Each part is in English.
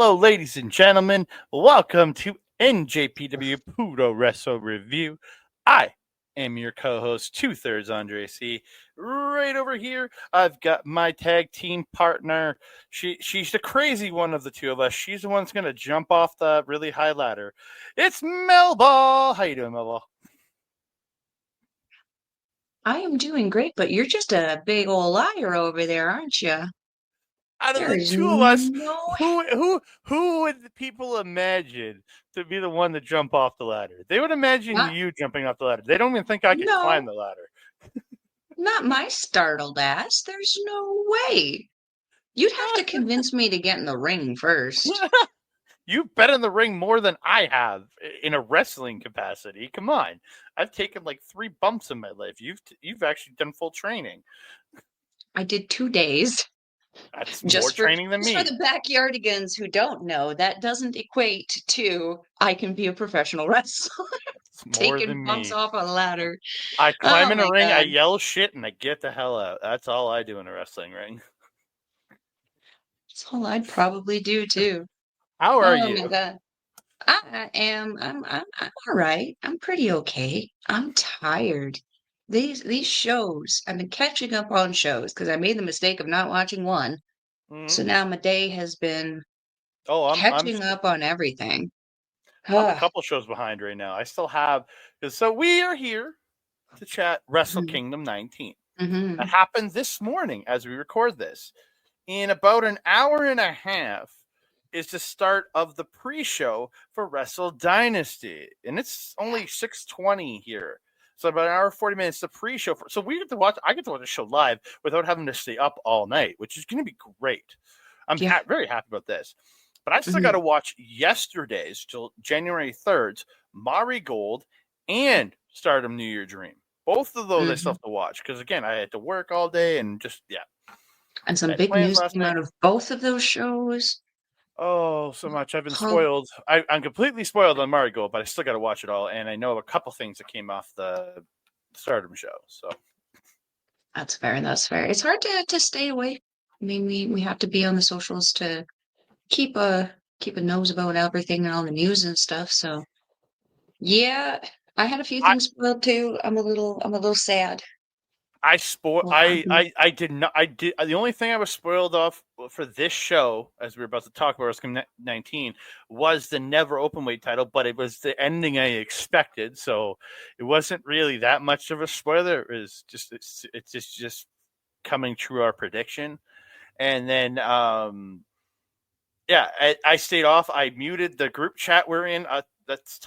Hello, ladies and gentlemen. Welcome to NJPW Pudo Wrestle Review. I am your co-host, 2/3 Andre C. Right over here, I've got my tag team partner. She's the crazy one of the two of us. She's the one that's going to jump off the really high ladder. It's Melball. How you doing, Melball? I am doing great, but you're just a big old liar over there, aren't you? Out of the There's two of us, no. who would the people imagine to be the one to jump off the ladder? They would imagine Not, you jumping off the ladder. They don't even think I could climb no, the ladder. not my startled ass. There's no way. You'd have to convince me to get in the ring first. You've been in the ring more than I have in a wrestling capacity. Come on, I've taken like 3 bumps in my life. You've actually done full training. I did 2 days. That's Just more for training than me. the backyardigans who don't know, that doesn't equate to I can be a professional wrestler. Taking bumps off a ladder. I climb in a ring, God. I yell shit, and I get the hell out. That's all I do in a wrestling ring. That's all I'd probably do too. How are you? Oh my God. I'm all right. I'm pretty okay. I'm tired. These shows, I've been catching up on shows because I made the mistake of not watching one. So now my day has been catching up on everything. I'm a couple shows behind right now. I still have, so we are here to chat Wrestle Kingdom 19. That happened this morning as we record this. In about an hour and a half is the start of the pre-show for Wrestle Dynasty. And it's only 6:20 here. So about an hour and 40 minutes, the pre-show. So I get to watch the show live without having to stay up all night, which is going to be great. I'm very happy about this. But I still got to watch yesterday's, till January 3rd's, Mari Gold and Stardom New Year Dream. Both of those I still have to watch because, again, I had to work all day and just, And some big news came out of both of those shows. Oh, so much. I've been spoiled. I'm completely spoiled on Mari Gold, but I still got to watch it all. And I know a couple things that came off the Stardom show. So that's fair. That's fair. It's hard to stay away. I mean, we have to be on the socials to keep a nose about everything and all the news and stuff. So yeah, I had a few things spoiled too. I'm a little sad. I did not. The only thing I was spoiled off for this show, as we were about to talk about Wrestling 19, was the never Openweight title, but it was the ending I expected, so it wasn't really that much of a spoiler. It was just it's just coming true our prediction, and then I stayed off. I muted the group chat we're in. That's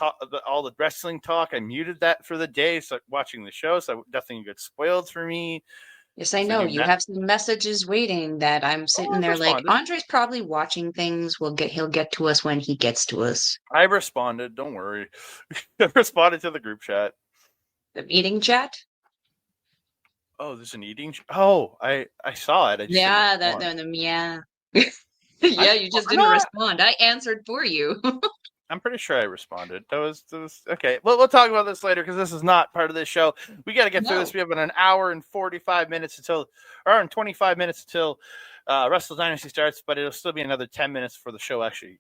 all the wrestling talk. I muted that for the day, so watching the show, so nothing gets spoiled for me. Yes, I know. You have some messages waiting that I'm sitting there like, Andre's probably watching things. He'll get to us when he gets to us. I responded. Don't worry. I responded to the group chat. The meeting chat? Oh, there's an eating. Oh, I saw it. Yeah. Yeah, you just didn't respond. I answered for you. I'm pretty sure I responded. That was okay. Well, we'll talk about this later because this is not part of this show. We got to get through this. We have an hour and 45 minutes until 25 minutes until Wrestle Dynasty starts, but it'll still be another 10 minutes for the show 15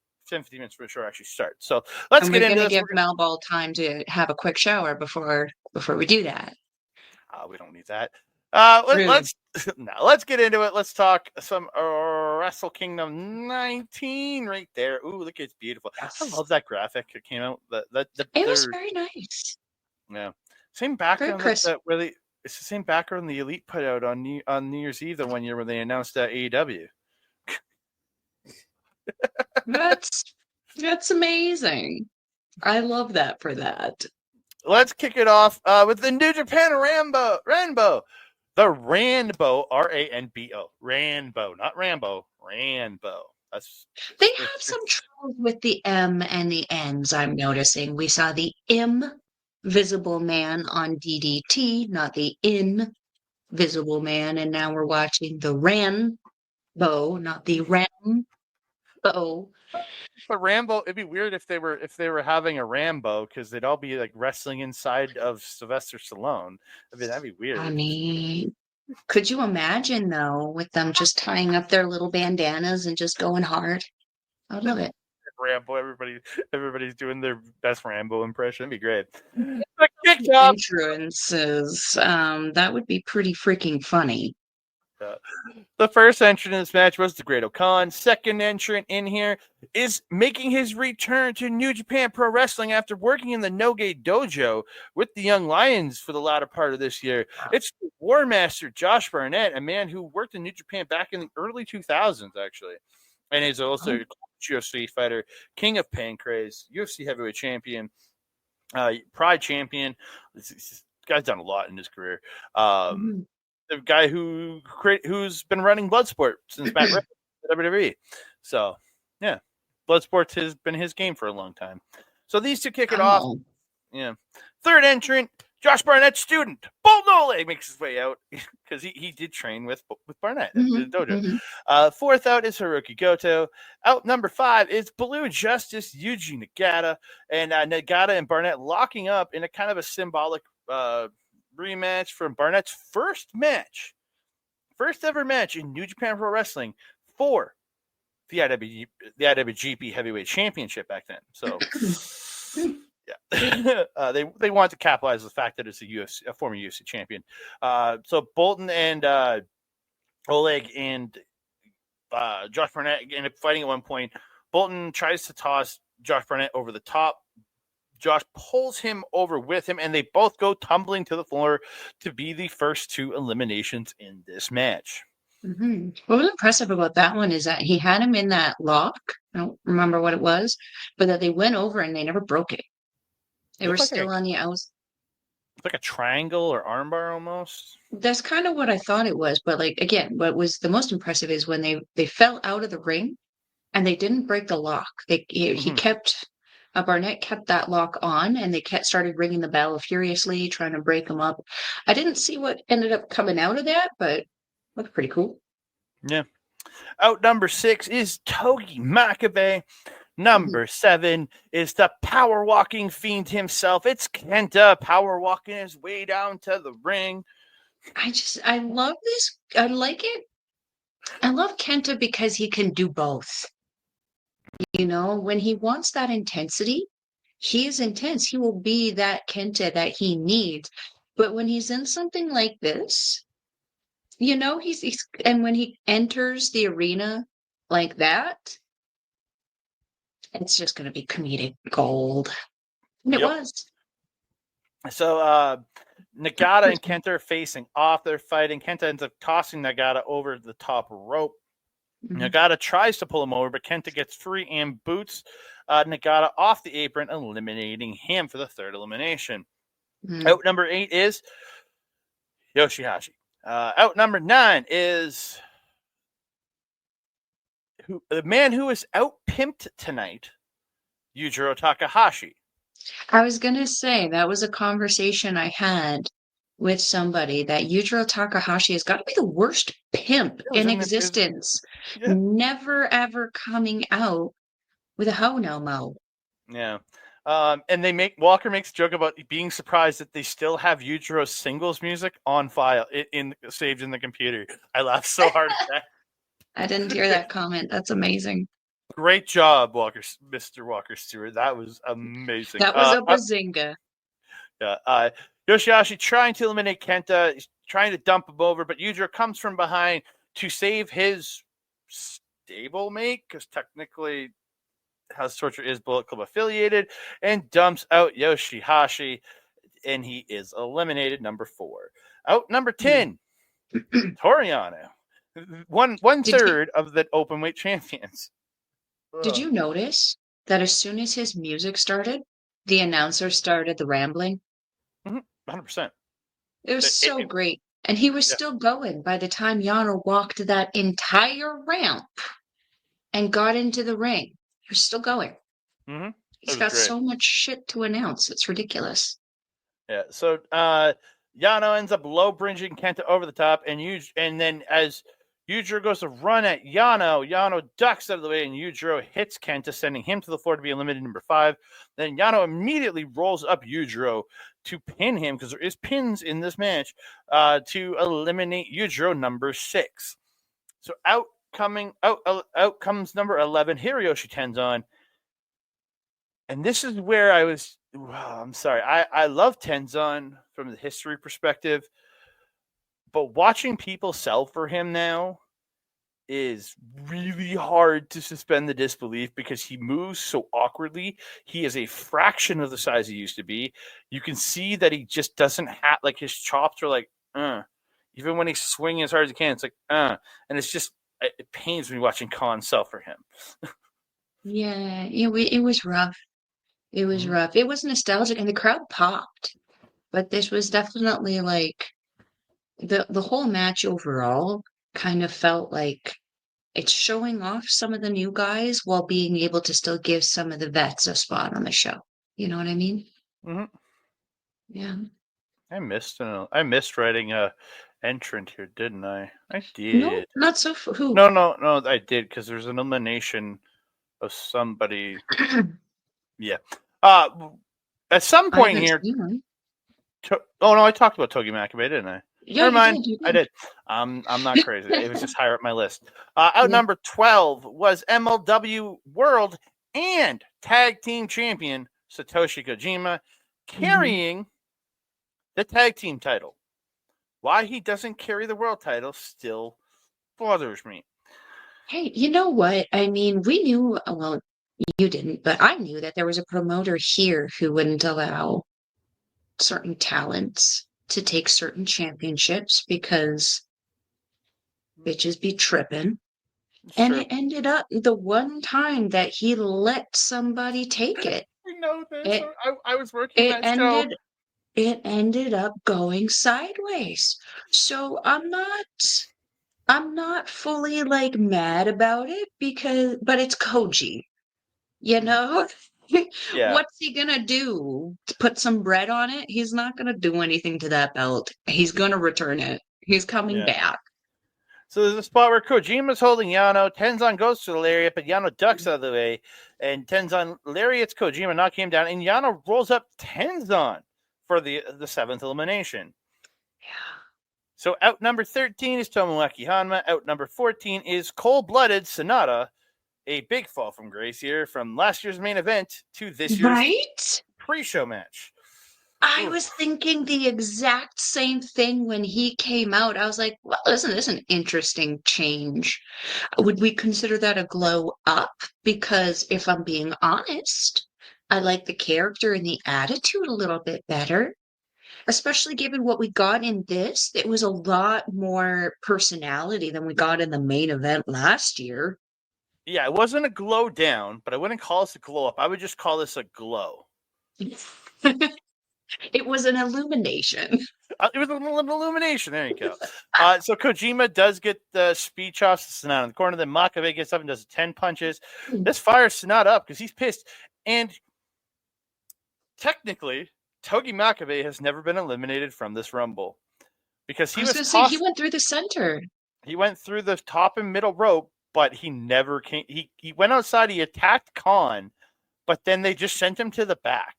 minutes for the show actually starts. So let's get into this. We're going to give Melball time to have a quick shower before we do that. We don't need that. Let's get into it. Let's talk some Wrestle Kingdom 19 right there. Ooh, look, it's beautiful. Yes. I love that graphic. It came out. It was very nice. Yeah, same background. It's the same background the Elite put out on New Year's Eve the one year when they announced AEW. That's amazing. I love that for that. Let's kick it off with the New Japan Rainbow. The Ranbo, Ranbo, Ranbo, not Rambo, Ranbo. They have some trouble with the M and the N's, I'm noticing. We saw the Invisible Man on DDT, not the Invisible Man, and now we're watching the Ranbo, not the Rambo. But Rambo, it'd be weird if they were having a Rambo because they'd all be like wrestling inside of Sylvester Stallone. I mean, that'd be weird. I mean, could you imagine though, with them just tying up their little bandanas and just going hard? I love it. Rambo. Everybody's doing their best Rambo impression. It'd be great. Entrances. That would be pretty freaking funny. The first entrant in this match was the Great Okan. Second entrant in here is making his return to New Japan Pro Wrestling after working in the Noge Dojo with the Young Lions for the latter part of this year. It's the War Master Josh Barnett, a man who worked in New Japan back in the early 2000s, actually. And is also a UFC fighter, King of Pancrase, UFC Heavyweight Champion, Pride Champion. This guy's done a lot in his career. The guy who's been running Bloodsport since Matt Riddle at WWE. So, yeah, Bloodsport has been his game for a long time. So these two kick it off. Yeah. Third entrant, Josh Barnett's student, Bolton Oleg, makes his way out because he did train with Barnett at the dojo. Fourth out is Hiroki Goto. Out number 5 is Blue Justice Yuji Nagata. And Nagata and Barnett locking up in a kind of a symbolic rematch from Barnett's first ever match in New Japan Pro Wrestling for the IWGP Heavyweight Championship back then. So, yeah, they want to capitalize on the fact that it's a former UFC champion. So Bolton and Oleg and Josh Barnett end up fighting at one point. Bolton tries to toss Josh Barnett over the top. Josh pulls him over with him, and they both go tumbling to the floor to be the first 2 eliminations in this match. What was impressive about that one is that he had him in that lock. I don't remember what it was, but that they went over and they never broke it. They were still on the outs. Like a triangle or armbar almost. That's kind of what I thought it was. But like again, what was the most impressive is when they fell out of the ring and they didn't break the lock. He kept... Barnett kept that lock on, and they started ringing the bell furiously, trying to break them up. I didn't see what ended up coming out of that, but it looked pretty cool. Yeah. Out number 6 is Togi Makabe. Number 7 is the power walking fiend himself. It's Kenta power walking his way down to the ring. I love this. I like it. I love Kenta because he can do both. You know, when he wants that intensity, he is intense. He will be that Kenta that he needs. But when he's in something like this, you know, and when he enters the arena like that, it's just going to be comedic gold. And it was. So Nagata and Kenta are facing off. They're fighting. Kenta ends up tossing Nagata over the top rope. Nagata tries to pull him over, but Kenta gets free and boots Nagata off the apron, eliminating him for the third elimination. Out number 8 is Yoshihashi. Out number 9 is the man who is out-pimped tonight, Yujiro Takahashi. I was going to say, that was a conversation I had with somebody, that Yujiro Takahashi has got to be the worst pimp in existence. Never, ever coming out with a ho no mo. Yeah. And Walker makes a joke about being surprised that they still have Yujiro's singles music on file, saved in the computer. I laughed so hard at that. I didn't hear that comment. That's amazing. Great job, Mr. Walker Stewart. That was amazing. That was a bazinga. Yeah. Yoshihashi trying to eliminate Kenta. He's trying to dump him over, but Yujiro comes from behind to save his stablemate, because technically House Torture is Bullet Club affiliated, and dumps out Yoshihashi, and he is eliminated. Number 4. Out number 10, Toriano. One third of the Openweight champions. Did you notice that as soon as his music started, the announcer started the rambling? 100%. It was so great. And he was still going by the time Yano walked that entire ramp and got into the ring. He was still going. He's got so much shit to announce. It's ridiculous. Yeah. So Yano ends up low bridging Kenta over the top, and then as Yujiro goes to run at Yano ducks out of the way, and Yujiro hits Kenta, sending him to the floor to be eliminated. Number 5. Then Yano immediately rolls up Yujiro to pin him, because there is pins in this match, to eliminate Yujiro. Number 6. So out out comes number 11, Hiroyoshi Tenzan. And this is where I'm sorry. I love Tenzan from the history perspective, but watching people sell for him now is really hard to suspend the disbelief because he moves so awkwardly. He is a fraction of the size he used to be. You can see that he just doesn't have, like, his chops are like, even when he's swinging as hard as he can, it's like, and it's just, it pains me watching Khan sell for him. Yeah, it was rough. It was rough. It was nostalgic, and the crowd popped. But this was definitely like the whole match overall kind of felt like it's showing off some of the new guys while being able to still give some of the vets a spot on the show. You know what I mean? Mm-hmm. Yeah. I missed writing a entrant here, didn't I? I did. No, not so. Who? No, I did, because there's an elimination of somebody. Yeah. At some point here. I talked about Togi Makabe, didn't I? Yeah, Never mind. you did. I did. I'm not crazy. It was just higher up my list. Out number 12 was MLW World and Tag Team Champion Satoshi Kojima, carrying the tag team title. Why he doesn't carry the world title still bothers me. Hey, you know what? I mean, we knew, well, you didn't, but I knew that there was a promoter here who wouldn't allow certain talents to take certain championships because bitches be tripping. And it ended up the one time that he let somebody take it. We know this. I was working that show. It ended up going sideways. So I'm not fully like mad about it but it's Koji. You know? Yeah. What's he gonna do? Put some bread on it? He's not gonna do anything to that belt. He's gonna return it. He's coming back. So there's a spot where Kojima's holding Yano. Tenzan goes to the lariat, but Yano ducks out of the way. And Tenzan lariats Kojima, knocking him down. And Yano rolls up Tenzan for the 7th elimination. Yeah. So out number 13 is Tomoaki Hanma. Out number 14 is Cold-Blooded Sonata. A big fall from grace here from last year's main event to this year's pre-show match. I was thinking the exact same thing when he came out. I was like, well, isn't this an interesting change? Would we consider that a glow up? Because if I'm being honest, I like the character and the attitude a little bit better, especially given what we got in this. It was a lot more personality than we got in the main event last year. Yeah, it wasn't a glow down, but I wouldn't call this a glow up. I would just call this a glow. It was an illumination. It was an illumination. There you go. So Kojima does get the speed chops to Sonata in the corner. Then Makabe gets up and does 10 punches. This fires Sonata up because he's pissed. And technically, Togi Makabe has never been eliminated from this Rumble because he went through the center. He went through the top and middle rope, but he never came. He went outside. He attacked Khan, but then they just sent him to the back.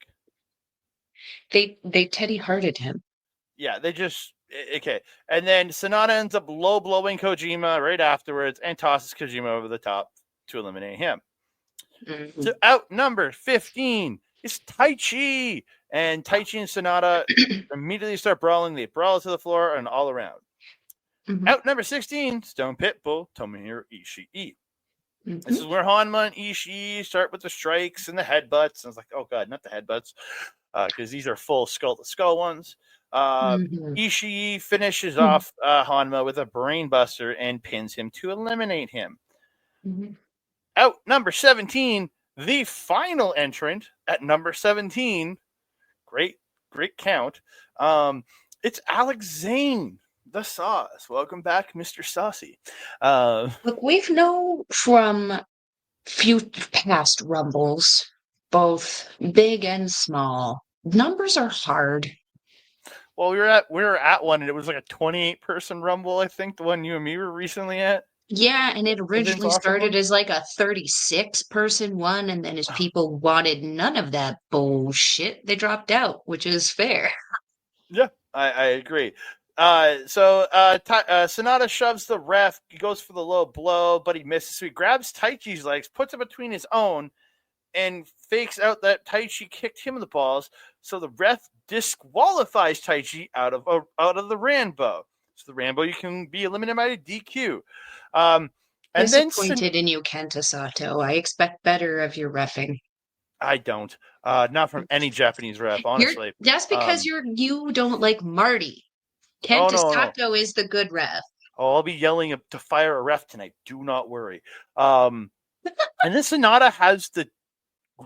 They Teddy Hearted him. Yeah, they just okay. And then Sonata ends up low blowing Kojima right afterwards and tosses Kojima over the top to eliminate him. So out number 15 is Taichi. And Taichi and Sonata immediately start brawling. They brawl to the floor and all around. Out number 16, Stone Pitbull, Tomohiro Ishii. This is where Hanma and Ishii start with the strikes and the headbutts. And I was like, oh god, not the headbutts, because these are full skull-to-skull ones. Ishii finishes off Hanma with a brain buster and pins him to eliminate him. Out number 17, the final entrant at number 17. Great count. It's Alex Zane, the Sauce. Welcome back, Mr. Saucy. Look, we've known from few past Rumbles, both big and small, numbers are hard. Well, we were at one, and it was like a 28-person Rumble, I think, the one you and me were recently at. Yeah, and it originally started as like a 36-person one, and then as people wanted none of that bullshit, they dropped out, which is fair. Yeah, I agree. Sonata shoves the ref. He goes for the low blow, but he misses. So he grabs Taichi's legs, puts it between his own, and fakes out that Taichi kicked him in the balls. So the ref disqualifies Taichi out of the Rambo. So the Rambo, you can be eliminated by DQ. And disappointed in you, Kenta Sato. I expect better of your reffing. I don't. Not from any Japanese ref, honestly. That's because you don't like Marty. Kenta Sato is the good ref. Oh, I'll be yelling to fire a ref tonight. Do not worry. And then Sonata has the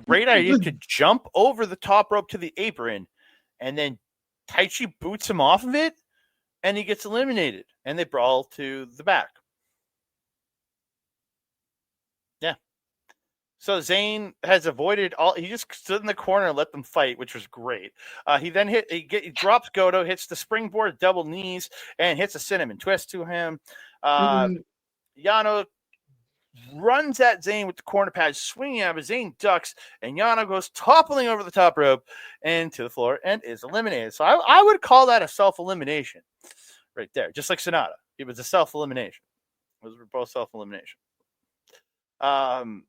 great idea to jump over the top rope to the apron, and then Taichi boots him off of it, and he gets eliminated. And they brawl to the back. Yeah. So Zayn has avoided all. He just stood in the corner and let them fight, which was great. He then he drops Goto, hits the springboard double knees, and hits a cinnamon twist to him. Yano runs at Zayn with the corner pad, swinging out, but Zayn ducks, and Yano goes toppling over the top rope and to the floor and is eliminated. So I would call that a self-elimination right there, just like Sonata. It was a self-elimination. Those were both self-elimination. Khan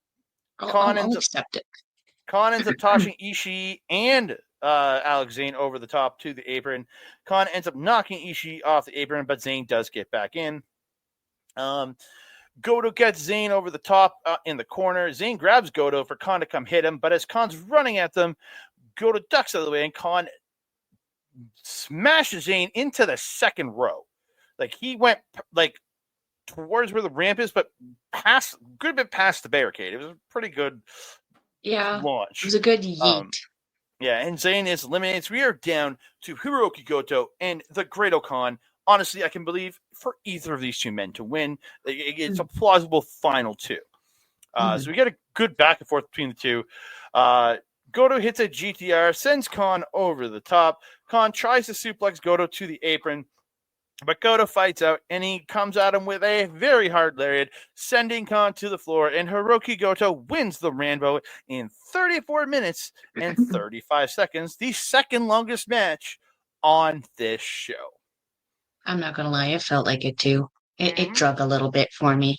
ends up tossing Ishii and Alex Zayn over the top to the apron. Khan ends up knocking Ishii off the apron, but Zayn does get back in. Goto gets Zayn over the top in the corner. Zayn grabs Goto for Khan to come hit him, but as Khan's running at them, Goto ducks out of the way, and Khan smashes Zayn into the second row. Like, he went towards where the ramp is, but good bit past the barricade. It was a pretty good launch. It was a good yeet. And Zayn is eliminated. We are down to Hiroki Goto and the Great Khan. Honestly, I can believe for either of these two men to win. It's a plausible final two. So we get a good back and forth between the two. Goto hits a GTR, sends Khan over the top. Khan tries to suplex Goto to the apron, but Goto fights out, and he comes at him with a very hard lariat, sending Khan to the floor, and Hiroki Goto wins the Rambo in 34 minutes and 35 seconds, the second longest match on this show. I'm not going to lie, it felt like it too. It drug a little bit for me.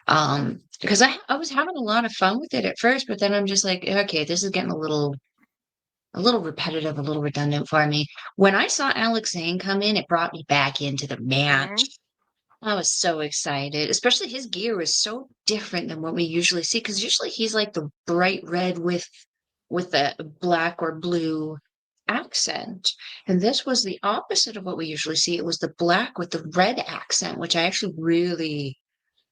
Because I was having a lot of fun with it at first, but then I'm just like, okay, this is getting a little repetitive, a little redundant for me. When I saw Alex Zayn come in, it brought me back into the match. I was so excited, especially his gear was so different than what we usually see, because usually he's like the bright red with the black or blue accent, and this was the opposite of what we usually see. It was the black with the red accent, which I actually really,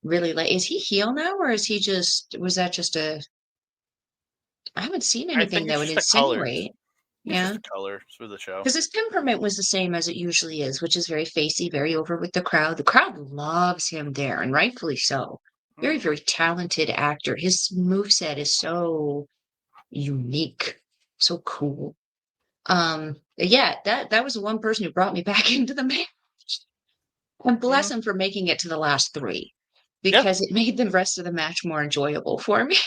really like. Is he heel now, or is he was that just a? I haven't seen anything that would insinuate. It's just the colors for the show. Because his temperament was the same as it usually is, which is very facey, very over with the crowd. The crowd loves him there, and rightfully so. Very, very talented actor. His moveset is so unique, so cool. That was the one person who brought me back into the match. And bless him for making it to the last three, because it made the rest of the match more enjoyable for me.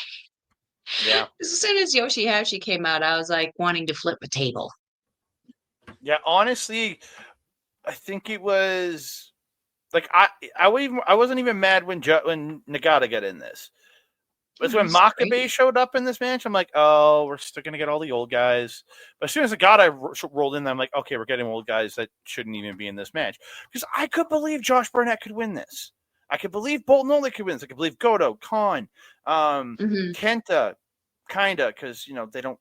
Yeah. As soon as Yoshihashi came out, I was like wanting to flip a table. Yeah, honestly, I think it was like I wasn't even mad when Nagata got in this. But when Makabe showed up in this match, I'm like, oh, we're still going to get all the old guys. But as soon as Nagata rolled in, I'm like, okay, we're getting old guys that shouldn't even be in this match. Because I could believe Josh Barnett could win this. I could believe Bolton Ole could win this. I could believe Goto, Khan, Kenta, kind of, because, they don't.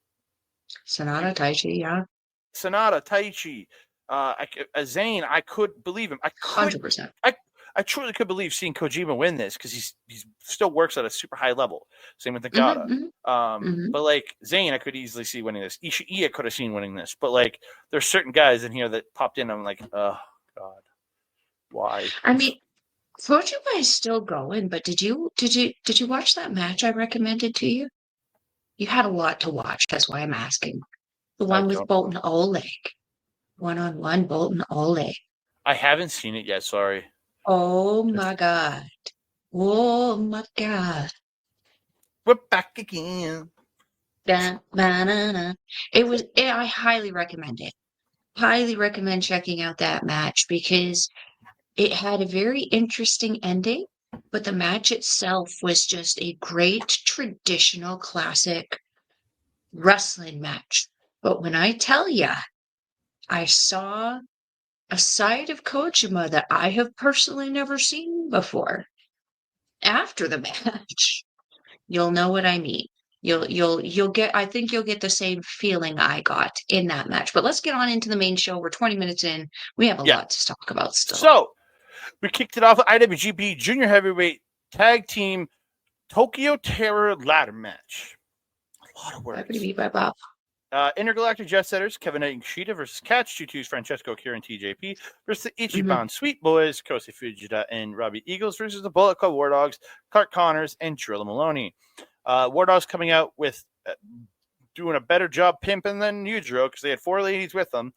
Sonata, Taichi, yeah. Sonata, Taichi, Zayn, I could believe him. 100%. I truly could believe seeing Kojima win this, because he still works at a super high level. Same with Nagata. But like Zayn, I could easily see winning this. Ishii, I could have seen winning this. But like, there's certain guys in here that popped in. I'm like, oh God, why? I mean, Kojima is still going, but did you watch that match I recommended to you? You had a lot to watch. That's why I'm asking. The one with Bolton Ole. One-on-one Bolton Ole. I haven't seen it yet. Sorry. Oh my God. Oh my God. We're back again. I highly recommend it. highly recommend checking out that match because it had a very interesting ending, but the match itself was just a great traditional classic wrestling match. But when I tell ya, I saw a side of Kojima that I have personally never seen before. After the match, you'll know what I mean. You'll get, I think you'll get the same feeling I got in that match. But let's get on into the main show. We're 20 minutes in. We have a lot to talk about still. So we kicked it off with IWGP Junior Heavyweight Tag Team Tokyo Terror Ladder Match. A lot of words. Intergalactic Jet Setters, Kevin Knight and Kushida versus Catch 22's Francesco Akira and TJP versus the Ichiban Sweet Boys, Kosei Fujita and Robbie Eagles versus the Bullet Club War Dogs, Clark Connors and Drilla Maloney. War Dogs coming out with doing a better job pimping than Yujiro because they had 4 ladies with them.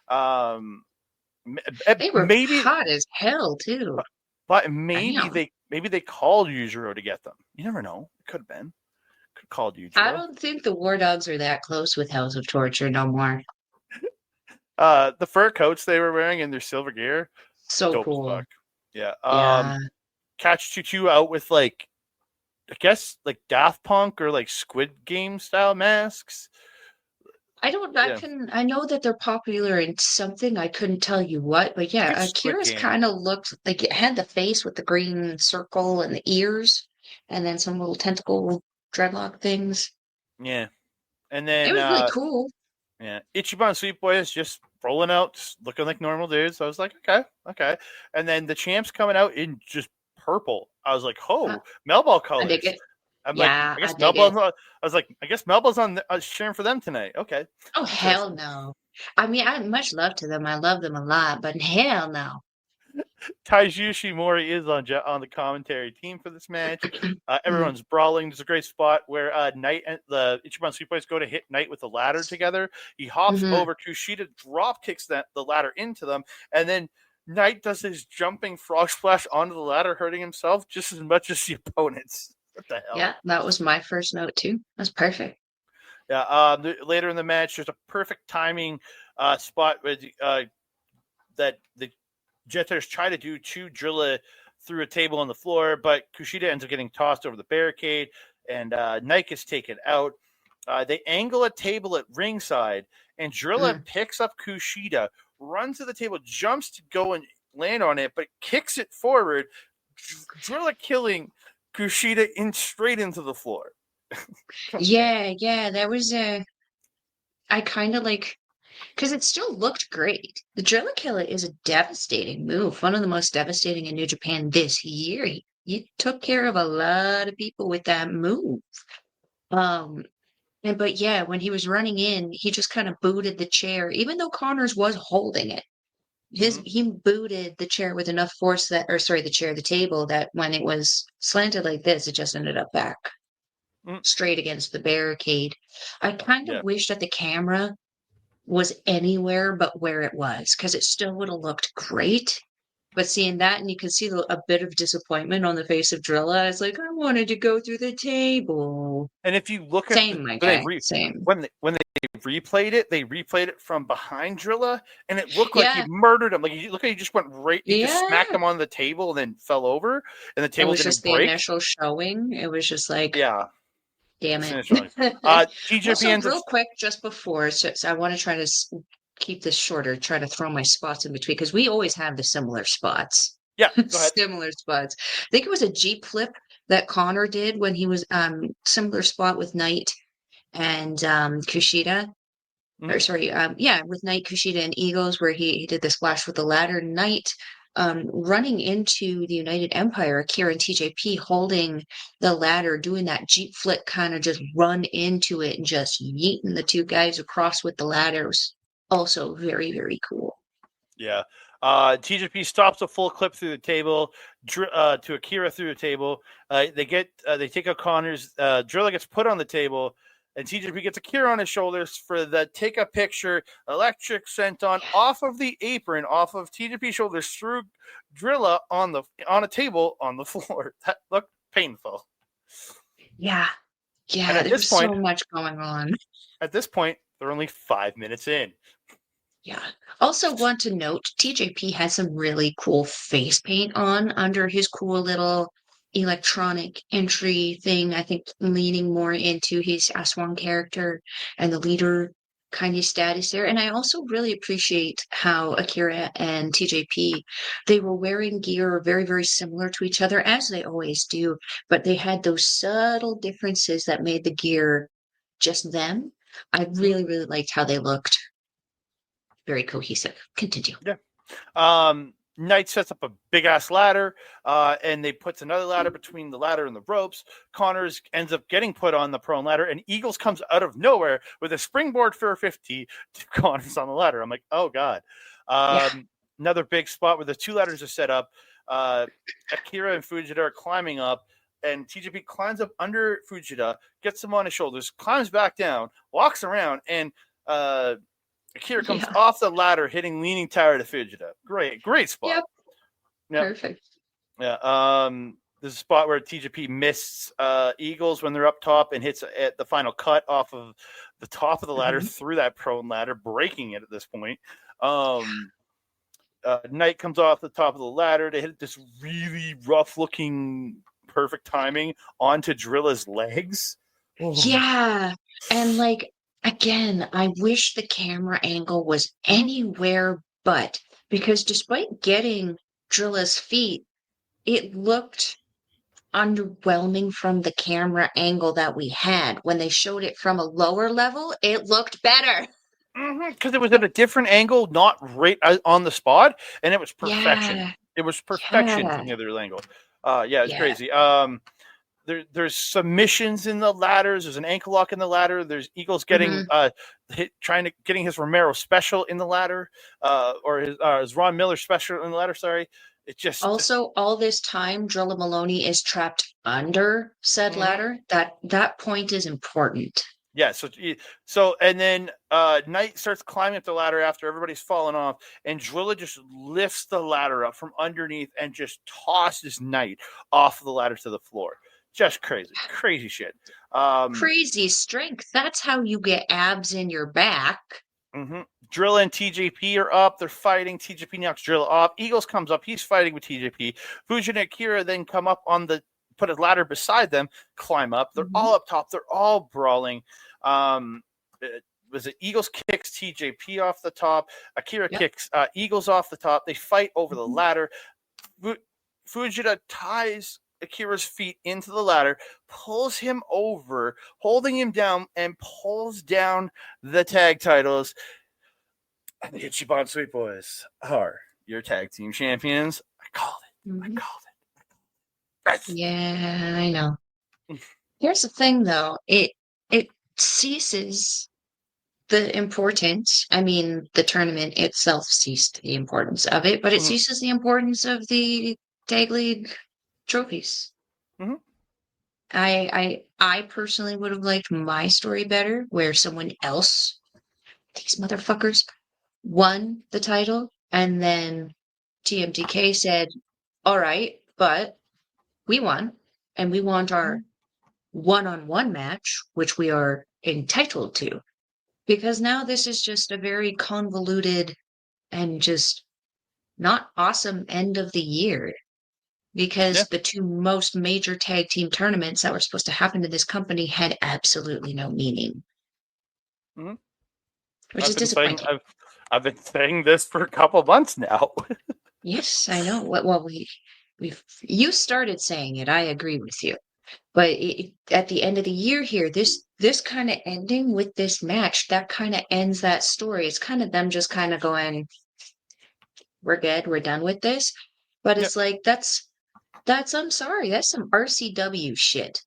They were hot as hell too. But maybe they called Yujiro to get them. You never know. It could have been. Called Yujiro. I don't think the War Dogs are that close with House of Torture no more. The fur coats they were wearing in their silver gear. So cool. Yeah. Catch 22 out with like, I guess like Daft Punk or like Squid Game style masks. I know that they're popular in something. I couldn't tell you what, but yeah, Akira's kind of looked like it had the face with the green circle and the ears, and then some little tentacle dreadlock things. Yeah. And then it was really cool. Yeah. Ichiban Sweet Boys just rolling out, just looking like normal dudes. So I was like, okay. And then the champs coming out in just purple. I was like, Melball colors. I dig it. I guess Melball's on cheering for them tonight. Okay. Oh, hell no. I mean, I much love to them. I love them a lot, but hell no. Taiju Shimori is on the commentary team for this match. Everyone's brawling. There's a great spot where Knight and the Ichiban Sweet Boys go to hit Knight with the ladder together. He hops over. Kushida drop kicks the ladder into them, and then Knight does his jumping frog splash onto the ladder, hurting himself just as much as the opponents. What the hell? Yeah, that was my first note too. That's perfect. Yeah. Later in the match, there's a perfect timing spot with that the Jetters try to do to Drilla through a table on the floor, but Kushida ends up getting tossed over the barricade, and Knight is taken out. They angle a table at ringside, and Drilla picks up Kushida, runs to the table, jumps to go and land on it, but kicks it forward. Drilla killing Kushida straight into the floor. Yeah, that was I kind of like, because it still looked great. The Drilla Killer is a devastating move, one of the most devastating in New Japan this year. He took care of a lot of people with that move. But yeah, when he was running in, he just kind of booted the chair, even though Connors was holding it. He booted the chair with enough force the table, that when it was slanted like this, it just ended up back straight against the barricade. I kind of wish that the camera was anywhere but where it was, because it still would have looked great. But seeing that, and you can see a bit of disappointment on the face of Drilla, I was like, I wanted to go through the table. And if you look at same. when they replayed it, they replayed it from behind Drilla, and it looked like he murdered him. Like he just went right, he just smacked him on the table and then fell over, and the table didn't break. It was just the initial showing. It was just like, damn it. TJP real quick, just before, so I want to try to keep this shorter, try to throw my spots in between, because we always have the similar spots. Yeah, go ahead. Similar spots. I think it was a Jeep flip that Connor did when he was similar spot with Knight and Kushida. With Knight, Kushida, and Eagles, where he did the splash with the ladder. Knight running into the United Empire, Akira and TJP holding the ladder, doing that Jeep flip, kind of just run into it and just yeeting the two guys across with the ladder. It was also very, very cool. Yeah. TJP stops a full clip through the table to Akira through the table. They take out Connors. Drilla gets put on the table, and TJP gets Akira on his shoulders for the take a picture. Electric sent off of the apron, off of TJP's shoulders through Drilla on a table on the floor. That looked painful. Yeah. There was so much going on. At this point, they're only 5 minutes in. Yeah. Also want to note, TJP has some really cool face paint on under his cool little electronic entry thing. I think leaning more into his Aswan character and the leader kind of status there. And I also really appreciate how Akira and TJP, they were wearing gear very, very similar to each other, as they always do, but they had those subtle differences that made the gear just them. I really, really liked how they looked. Very cohesive. Continue. Yeah. Knight sets up a big ass ladder, and they puts another ladder between the ladder and the ropes. Connors ends up getting put on the prone ladder, and Eagles comes out of nowhere with a springboard 450 to Connors on the ladder. I'm like, oh god. Another big spot where the two ladders are set up. Akira and Fujita are climbing up, and TJP climbs up under Fujita, gets him on his shoulders, climbs back down, walks around, and Akira comes off the ladder, hitting leaning tower to Fujita. Great spot. Yep. Perfect. Yeah. There's a spot where TJP missed Eagles when they're up top and hits at the final cut off of the top of the ladder through that prone ladder, breaking it at this point. Knight comes off the top of the ladder to hit this really rough-looking, perfect timing onto Drilla's legs. Yeah, and like, again, I wish the camera angle was anywhere but, because despite getting Drilla's feet, it looked underwhelming from the camera angle that we had. When they showed it from a lower level, it looked better. Because it was at a different angle, not right on the spot, and it was perfection. Yeah. It was perfection from the other angle. It's crazy. There's submissions in the ladders. There's an ankle lock in the ladder. There's Eagles getting getting his Romero special in the ladder, or his Ron Miller special in the ladder. Sorry, it just all this time, Drilla Maloney is trapped under said ladder. That point is important. Yeah, so and then Knight starts climbing up the ladder after everybody's fallen off, and Drilla just lifts the ladder up from underneath and just tosses Knight off the ladder to the floor. Just crazy shit. Crazy strength. That's how you get abs in your back. Drilla and TJP are up. They're fighting. TJP knocks Drilla off. Eagles comes up. He's fighting with TJP. Fujita and Akira then come up put a ladder beside them, climb up. They're all up top. They're all brawling. Eagles kicks TJP off the top. Akira kicks Eagles off the top. They fight over the ladder. Fujita ties Akira's feet into the ladder, pulls him over, holding him down, and pulls down the tag titles. And the Ichiban Sweet Boys are your tag team champions. I called it. Yeah, I know. Here's the thing, though. It ceases the importance. I mean, the tournament itself ceased the importance of it, but it ceases the importance of the tag league trophies. I personally would have liked my story better, where someone else, these motherfuckers, won the title, and then TMDK said, all right, but we won, and we want our one-on-one match, which we are entitled to. Because now this is just a very convoluted and just not awesome end of the year. Because the two most major tag team tournaments that were supposed to happen to this company had absolutely no meaning. Which is disappointing. I've been saying this for a couple months now. Yes, I know. Well, you started saying it. I agree with you. But at the end of the year here, this kind of ending with this match, that kind of ends that story. It's kind of them just kind of going, we're good, we're done with this. But it's like, that's I'm sorry, that's some RCW shit.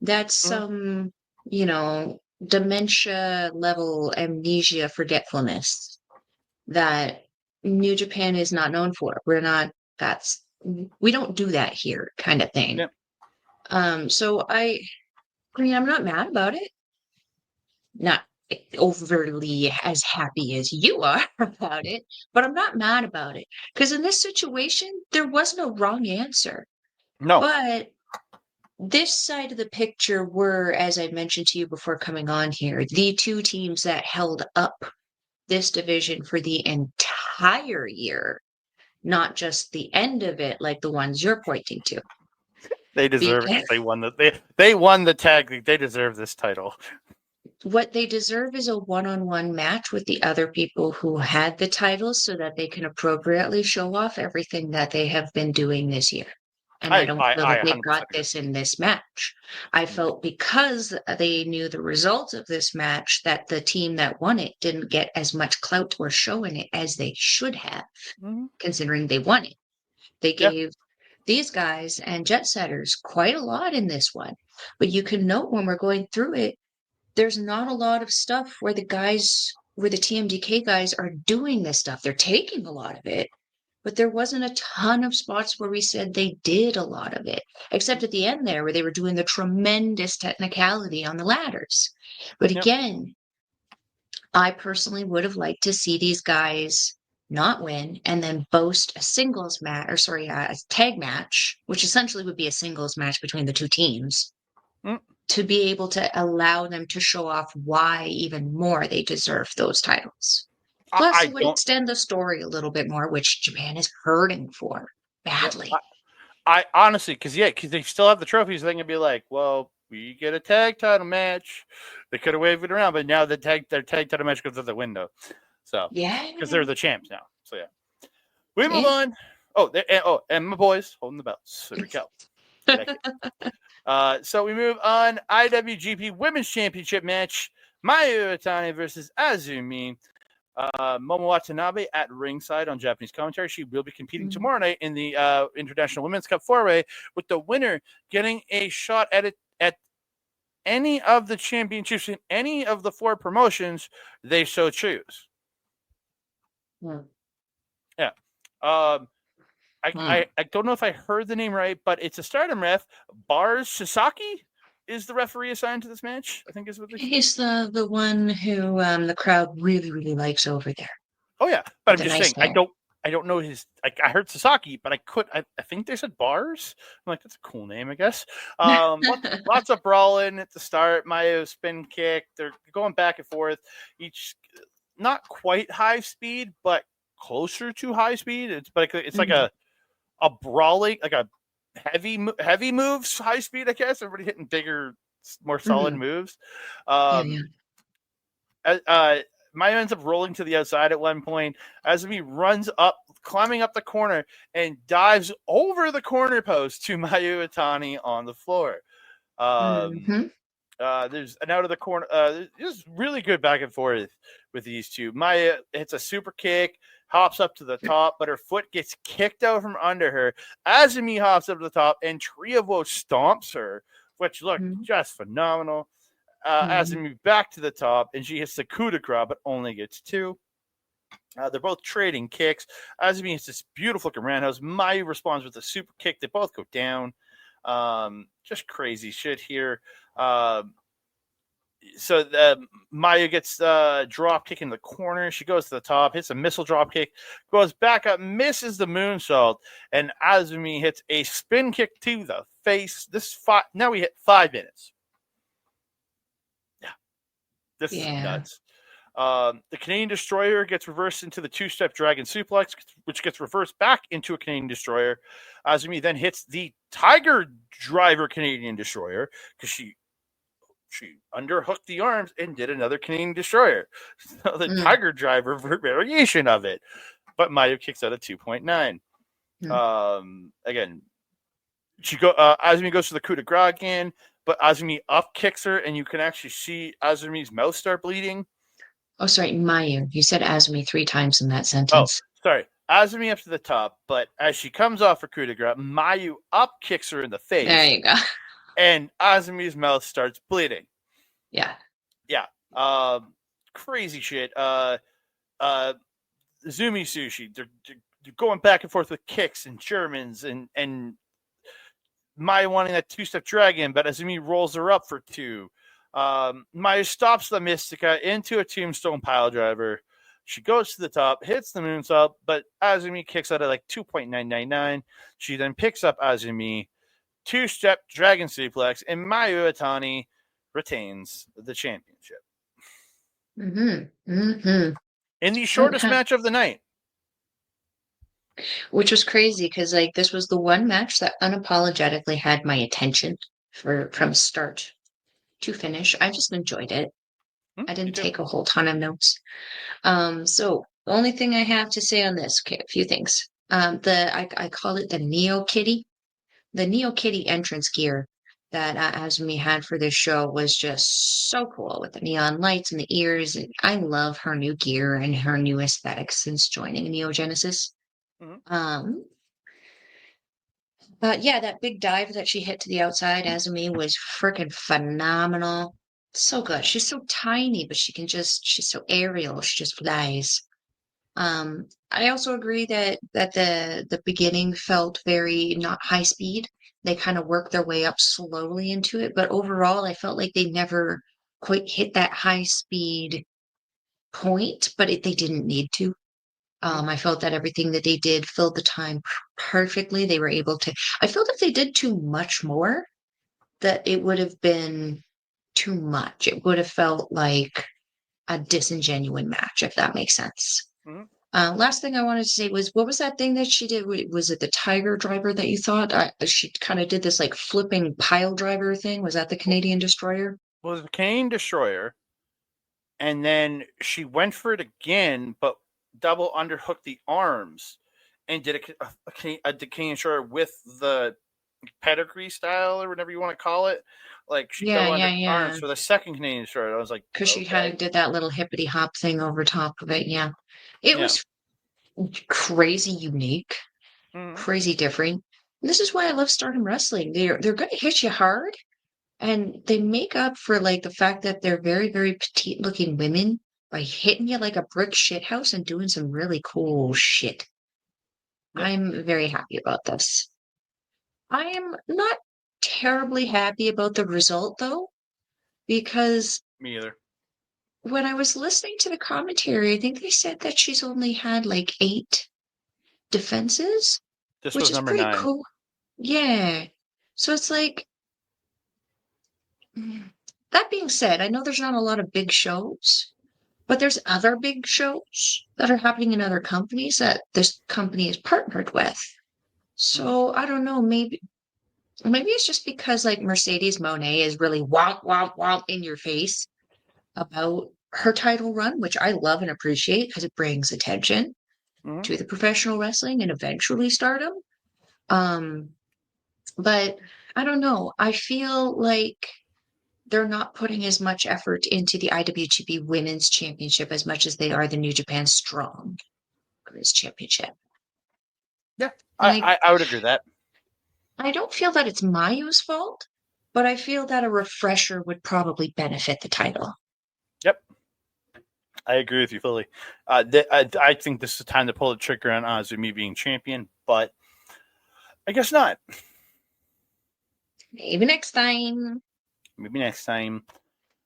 That's some, dementia level amnesia forgetfulness that New Japan is not known for. We don't do that here, kind of thing. So I mean, I'm not mad about it. Not overly as happy as you are about it, but I'm not mad about it. Because in this situation, there was no wrong answer. No. But this side of the picture were, as I mentioned to you before coming on here, the two teams that held up this division for the entire year, not just the end of it, like the ones you're pointing to. They deserve it. They won the tag league. They deserve this title. What they deserve is a one-on-one match with the other people who had the titles so that they can appropriately show off everything that they have been doing this year. And I don't feel that they got this in this match. I felt because they knew the results of this match that the team that won it didn't get as much clout or show in it as they should have, considering they won it. They gave these guys and jet setters quite a lot in this one. But you can note when we're going through it, there's not a lot of stuff where the TMDK guys are doing this stuff. They're taking a lot of it, but there wasn't a ton of spots where we said they did a lot of it, except at the end there where they were doing the tremendous technicality on the ladders. But again, I personally would have liked to see these guys not win and then boast a singles match, a tag match, which essentially would be a singles match between the two teams, to be able to allow them to show off why even more they deserve those titles. Plus, it would extend the story a little bit more, which Japan is hurting for badly. I honestly, because they still have the trophies, they can be like, well, we get a tag title match. They could have waved it around, but now their tag title match goes out the window. So because they're the champs now. So we move on. And my boys holding the belts. There we go. So we move on. IWGP Women's Championship match: Mayu Iwatani versus Azumi. Momo Watanabe at ringside on Japanese commentary. She will be competing tomorrow night in the International Women's Cup 4-Way, with the winner getting a shot at any of the championships in any of the 4 promotions they so choose. Yeah. I don't know if I heard the name right, but it's a Stardom ref. Bars Sasaki is the referee assigned to this match, I think is what he's the one who the crowd really, really likes over there. Oh yeah, but I'm just saying I don't know his. I heard Sasaki, but I think they said Bars. I'm like, that's a cool name, I guess. Lots of brawling at the start. Mayu spin kick. They're going back and forth. Each not quite high speed, but closer to high speed. It's like a brawling, like a heavy moves, high speed. I guess everybody hitting bigger, more solid moves. Mayu ends up rolling to the outside at one point. Azumi runs up, climbing up the corner, and dives over the corner post to Mayu Iwatani on the floor. There's an out of the corner. There's really good back and forth with these two. Mayu hits a super kick, hops up to the top, but her foot gets kicked out from under her. Azumi hops up to the top, and Triavo stomps her, which looked just phenomenal. Azumi back to the top, and she hits the coup de grace, but only gets 2. They're both trading kicks. Azumi hits this beautiful looking roundhouse. Mayu responds with a super kick. They both go down. Just crazy shit here. So Mayu gets drop kick in the corner. She goes to the top, hits a missile drop kick, goes back up, misses the moonsault, and Azumi hits a spin kick to the face. Now we hit 5 minutes. This is nuts. The Canadian Destroyer gets reversed into the 2-step Dragon Suplex, which gets reversed back into a Canadian Destroyer. Azumi then hits the Tiger Driver Canadian Destroyer because she underhooked the arms and did another Canadian Destroyer. So the Tiger Driver variation of it. But Mayu kicks out at 2.9. Again, Azumi goes to the coup de grace again, but Azumi up kicks her, and you can actually see Azumi's mouth start bleeding. Oh, sorry, Mayu. You said Azumi 3 times in that sentence. Oh, sorry. Azumi up to the top, but as she comes off her coup de grace, Mayu up kicks her in the face. There you go. And Azumi's mouth starts bleeding. Yeah. Crazy shit. Zumi Sushi. They're going back and forth with kicks and Germans and Mayu wanting that 2-step dragon, but Azumi rolls her up for 2. Mayu stops the Mystica into a tombstone pile driver. She goes to the top, hits the moonsault, but Azumi kicks out at like 2.999. She then picks up Azumi, 2-step dragon suplex, and Mayu Iwatani retains the championship. in the shortest match of the night. Which was crazy because like this was the one match that unapologetically had my attention from start to finish. I just enjoyed it. I didn't take a whole ton of notes. So the only thing I have to say on this, okay, a few things. I call it the Neo Kitty. The Neo Kitty entrance gear that Azumi had for this show was just so cool with the neon lights and the ears. And I love her new gear and her new aesthetic since joining Neo Genesis. But yeah, that big dive that she hit to the outside, Azumi, was freaking phenomenal. So good. She's so tiny, but she's so aerial. She just flies. I also agree that the beginning felt very not high speed. They kind of worked their way up slowly into it, but overall, I felt like they never quite hit that high speed point, but they didn't need to. I felt that everything that they did filled the time perfectly. They were able to. I felt if they did too much more, that it would have been too much. It would have felt like a disingenuous match, if that makes sense. Last thing I wanted to say was, what was that thing that she did? Was it the Tiger Driver that you thought? She kind of did this like flipping pile driver thing. Was that the Canadian Destroyer? Well, it was the Canadian Destroyer. And then she went for it again, but double underhooked the arms and did a Canadian Destroyer with the pedigree style or whatever you want to call it. Like she double underhooked arms for the second Canadian Destroyer. I was like, because she kind of did that little hippity hop thing over top of it. Yeah, it was crazy unique, crazy different. And this is why I love Stardom Wrestling. They're going to hit you hard, and they make up for like the fact that they're very, very petite looking women by hitting you like a brick shithouse and doing some really cool shit. Yep. I'm very happy about this. I am not terribly happy about the result though, because me either. When I was listening to the commentary, I think they said that she's only had like 8 defenses, which was number pretty 9. cool. Yeah. So it's like, that being said, I know there's not a lot of big shows, but there's other big shows that are happening in other companies that this company is partnered with. So I don't know, maybe it's just because like Mercedes Moné is really womp, womp, womp in your face about her title run, which I love and appreciate because it brings attention to the professional wrestling and eventually Stardom. But I don't know. I feel like they're not putting as much effort into the IWGP Women's Championship as much as they are the New Japan Strong Women's Championship. Yeah, I would agree with that. I don't feel that it's Mayu's fault, but I feel that a refresher would probably benefit the title. Yep. I agree with you fully. I think this is the time to pull the trigger on Azumi being champion, but I guess not. Maybe next time. Maybe next time.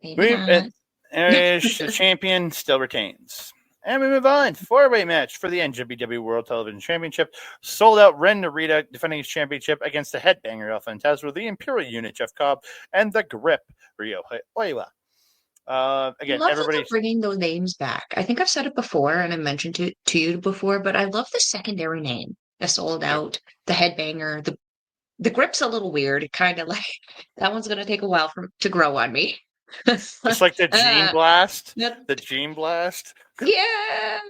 Maybe not. The champion still retains. And we move on. 4-way match for the NJPW World Television Championship. Sold out Ren Narita defending his championship against the headbanger El Fantasma, the Imperial Unit Jeff Cobb, and the Grip Ryo Oiwa. Again, everybody's bringing those names back. I think I've said it before, and I mentioned it to you before, but I love the secondary name. The Sold Out, the Headbanger, the Grip's a little weird. Kind of like that one's going to take a while to grow on me. It's like the Gene Blast. The Gene Blast. Yeah.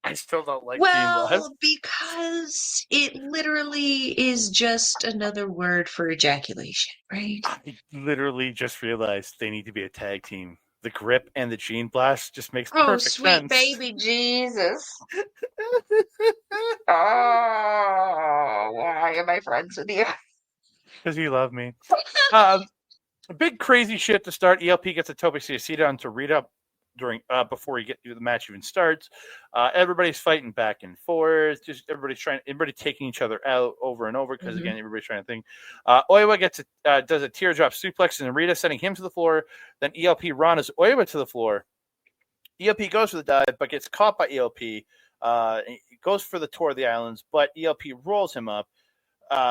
I still don't like Gene Blast. Well, because it literally is just another word for ejaculation, right? I literally just realized they need to be a tag team. The Grip and the Gene Blast just makes perfect sense. Oh, sweet baby Jesus. Oh, why am I friends with you? Because you love me. A big crazy shit to start. ELP gets a Tope Suicida onto Rita during before the match even starts. Everybody's fighting back and forth. Just everybody taking each other out over and over because again, everybody's trying to think. Oiwa does a teardrop suplex and Rita sending him to the floor. Then ELP runs Oiwa to the floor. ELP goes for the dive but gets caught by ELP. He goes for the tour of the islands, but ELP rolls him up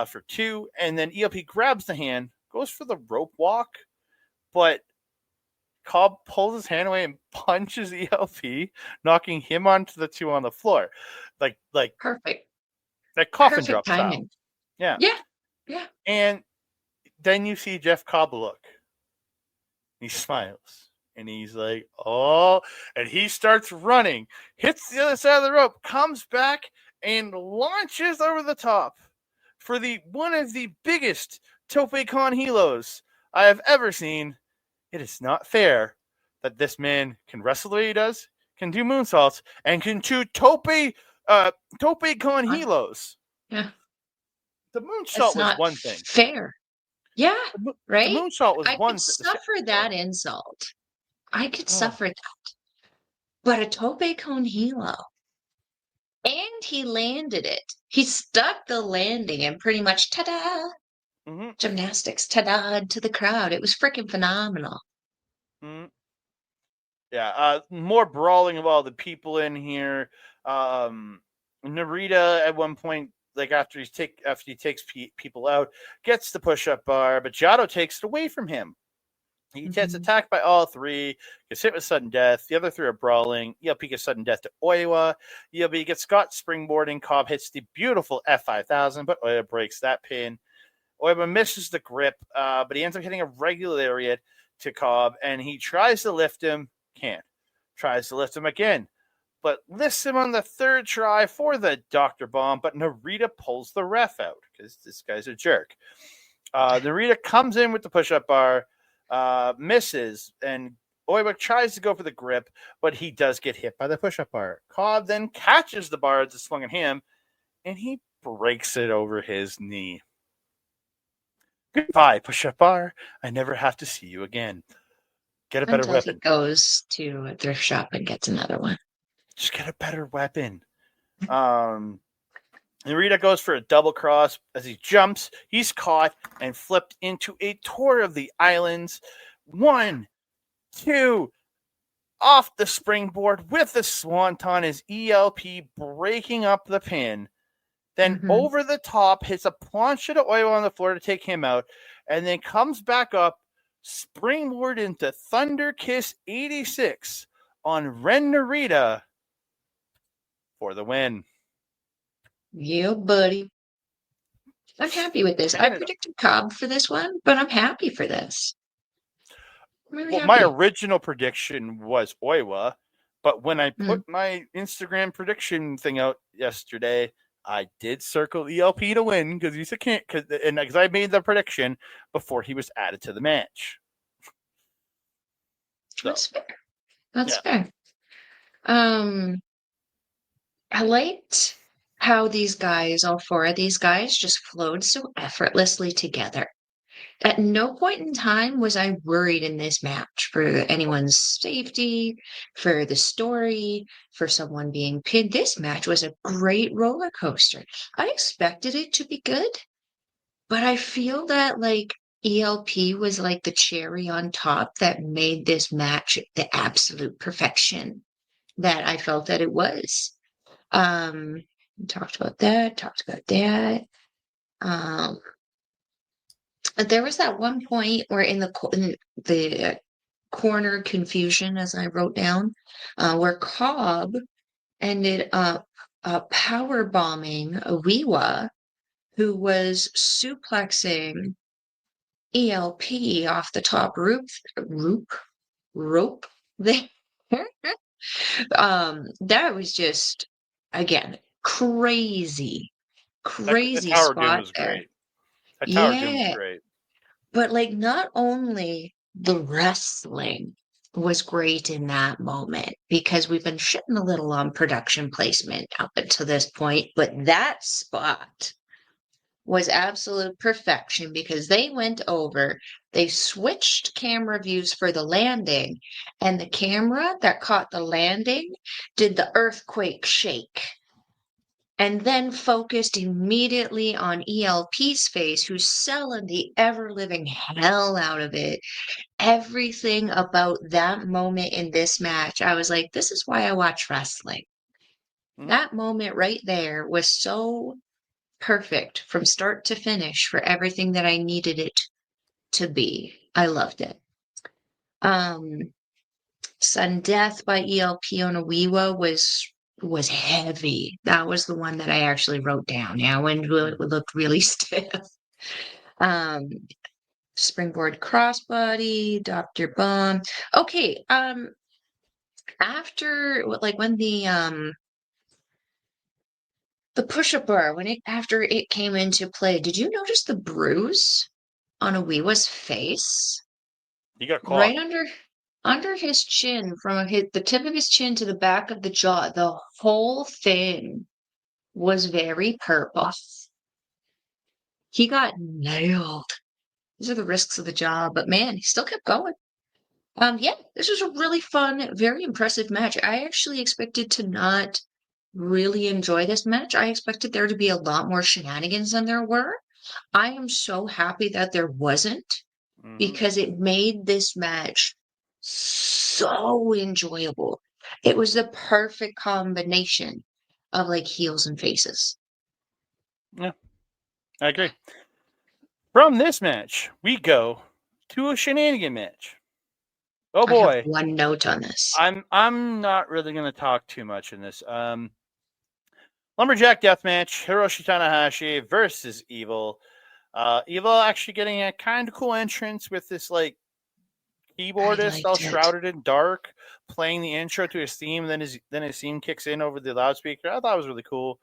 for 2, and then ELP grabs the hand, goes for the rope walk, but Cobb pulls his hand away and punches ELP, knocking him onto the 2 on the floor. Like perfect. Like coffin Perfect drop style. timing. Yeah. Yeah. And then you see Jeff Cobb look. He smiles. And he's like, oh, and he starts running, hits the other side of the rope, comes back, and launches over the top for one of the biggest Tope Con Helos I have ever seen. It is not fair that this man can wrestle the way he does, can do moonsaults, and can do Tope Con Helos. Yeah. The moonsault was one thing. Fair. Yeah, right? The moonsault was I one could suffer that insult. I could suffer that. But a Tope Con Hilo. And he landed it. He stuck the landing and pretty much, ta-da! Mm-hmm. Gymnastics, ta-da, to the crowd. It was freaking phenomenal. Mm-hmm. Yeah, more brawling of all the people in here. Narita at one point, like after he takes people out, gets the push-up bar, but Jado takes it away from him. He gets attacked by all 3, gets hit with sudden death. The other 3 are brawling. ELP gets sudden death to Oiwa. ELP gets Scott springboarding. Cobb hits the beautiful F5000, but Oiwa breaks that pin. Oiwa misses the grip, but he ends up hitting a regular lariat to Cobb, and he tries to lift him. Can't. Tries to lift him again, but lifts him on the 3rd try for the Dr. Bomb, but Narita pulls the ref out because this guy's a jerk. Narita comes in with the push-up bar, misses, and Oiwa tries to go for the grip, but he does get hit by the push-up bar. Cobb then catches the bar as it's swung at him, and he breaks it over his knee. Goodbye, push-up bar. I never have to see you again. Get a better weapon. He goes to a thrift shop and gets another one. Just get a better weapon. Narita goes for a double cross. As he jumps, he's caught and flipped into a tour of the islands. 1, 2, off the springboard with the swanton as ELP breaking up the pin. Then over the top, hits a plancha to Oiwa on the floor to take him out, and then comes back up, springboard into Thunder Kiss 86 on Ren Narita for the win. Yeah, buddy. I'm happy with this. I predicted Cobb for this one, but I'm happy for this. My original prediction was Oiwa, but when I put my Instagram prediction thing out yesterday, I did circle ELP to win because I made the prediction before he was added to the match. So, That's fair. I liked how these guys, all 4 of these guys, just flowed so effortlessly together. At no point in time was I worried in this match for anyone's safety, for the story, for someone being pinned. This match was a great roller coaster. I expected it to be good, but I feel that ELP was like the cherry on top that made this match the absolute perfection that I felt that it was. Talked about that. There was that one point where in the corner confusion, as I wrote down, where Cobb ended up power bombing Iwatani, who was suplexing ELP off the top rope there. That was just, again, crazy the spot Doom was there. great. That Tower Doom was great. But not only the wrestling was great in that moment, because we've been shitting a little on production placement up until this point, but that spot was absolute perfection because they went over, they switched camera views for the landing, and the camera that caught the landing did the earthquake shake. And then focused immediately on ELP's face, who's selling the ever-living hell out of it. Everything about that moment in this match, I was like, this is why I watch wrestling. That moment right there was so perfect from start to finish for everything that I needed it to be. I loved it. Sudden Death by ELP Onowiwa was heavy. That was the one that I actually wrote down. Yeah, when it looked really stiff. Um, Springboard Crossbody, Dr. Bomb. Okay, after when the push-up bar, after it came into play, did you notice the bruise on Owiwa's face? He got caught. Right under his chin, from the tip of his chin to the back of the jaw. The whole thing was very purple. He got nailed. These are the risks of the job, but man, he still kept going. Yeah, this was a really fun, very impressive match. I actually expected to not really enjoy this match. I expected there to be a lot more shenanigans than there were. I am so happy that there wasn't, because it made this match so enjoyable. It was the perfect combination of heels and faces. Yeah, I agree. From this match, we go to a shenanigan match. Oh boy! I have one note on this. I'm not really going to talk too much in this. Lumberjack death match: Hiroshi Tanahashi versus Evil. Evil actually getting a kind of cool entrance with this keyboardist all shrouded in dark, playing the intro to his theme. Then his theme kicks in over the loudspeaker. I thought it was really cool.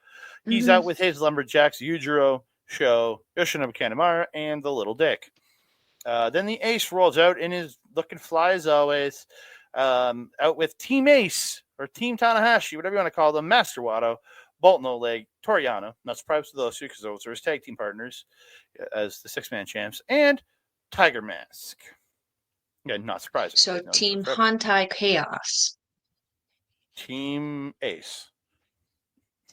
He's out with his Lumberjacks: Yujiro, Sho, Yoshinobu Kanemaru, and the Little Dick. Then the Ace rolls out and is looking fly as always. Out with Team Ace, or Team Tanahashi, whatever you want to call them, Master Wato, Bolton Oleg, Toriano, not surprised with those two because those are his tag team partners as the six-man champs, and Tiger Mask. Yeah, not surprised. So Team Hantai Chaos. Team Ace.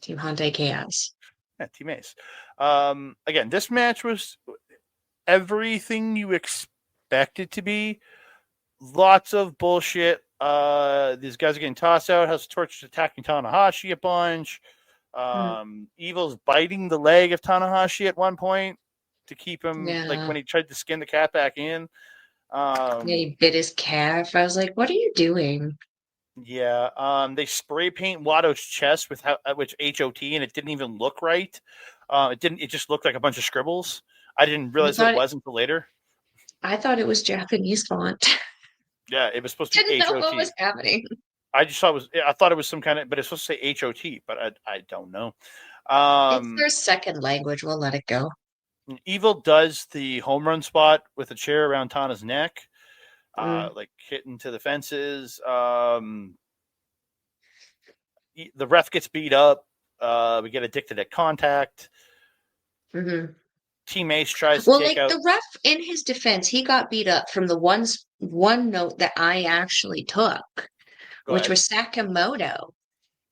Team Hantai Chaos. Yeah, Team Ace. Again, this match was everything you expect it to be. Lots of bullshit. These guys are getting tossed out. House of Torch attacking Tanahashi a bunch. Evil's biting the leg of Tanahashi at one point to keep him, when he tried to skin the cat back in. He bit his calf. I was like, what are you doing? Yeah. They spray paint Watto's chest with which HOT, and it didn't even look right. It just looked like a bunch of scribbles. I didn't realize it was until later. I thought it was Japanese font. Yeah, it was supposed to be HOT. Didn't know what was happening. I just thought it was some kind of, but it's supposed to say HOT, but I don't know. It's their second language. We'll let it go. Evil does the home run spot with a chair around Tana's neck, hitting to the fences. The ref gets beat up. We get addicted at contact. Team Ace tries to take out. The ref, in his defense, he got beat up from the one note that I actually took, which was Sakamoto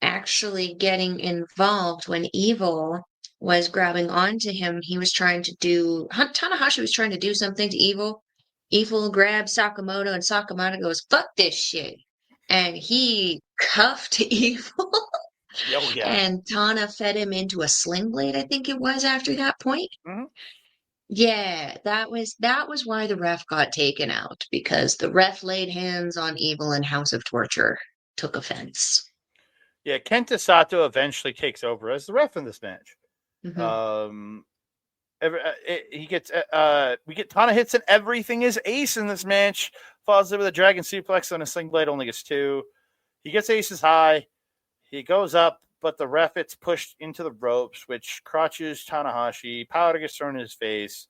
actually getting involved when Evil was grabbing onto him. Tanahashi was trying to do something to Evil. Evil grabs Sakamoto, and Sakamoto goes, "Fuck this shit." And he cuffed Evil. Oh, yeah. And Tana fed him into a sling blade, I think it was, after that point. Yeah, that was why the ref got taken out, because the ref laid hands on Evil, and House of Torture took offense. Yeah, Kenta Sato eventually takes over as the ref in this match. We get Tana hits and everything is Ace in this match. Falls in with a dragon suplex on a sling blade, only gets 2. He gets Ace's high. He goes up, but the ref gets pushed into the ropes, which crotches Tanahashi. Powder gets thrown in his face.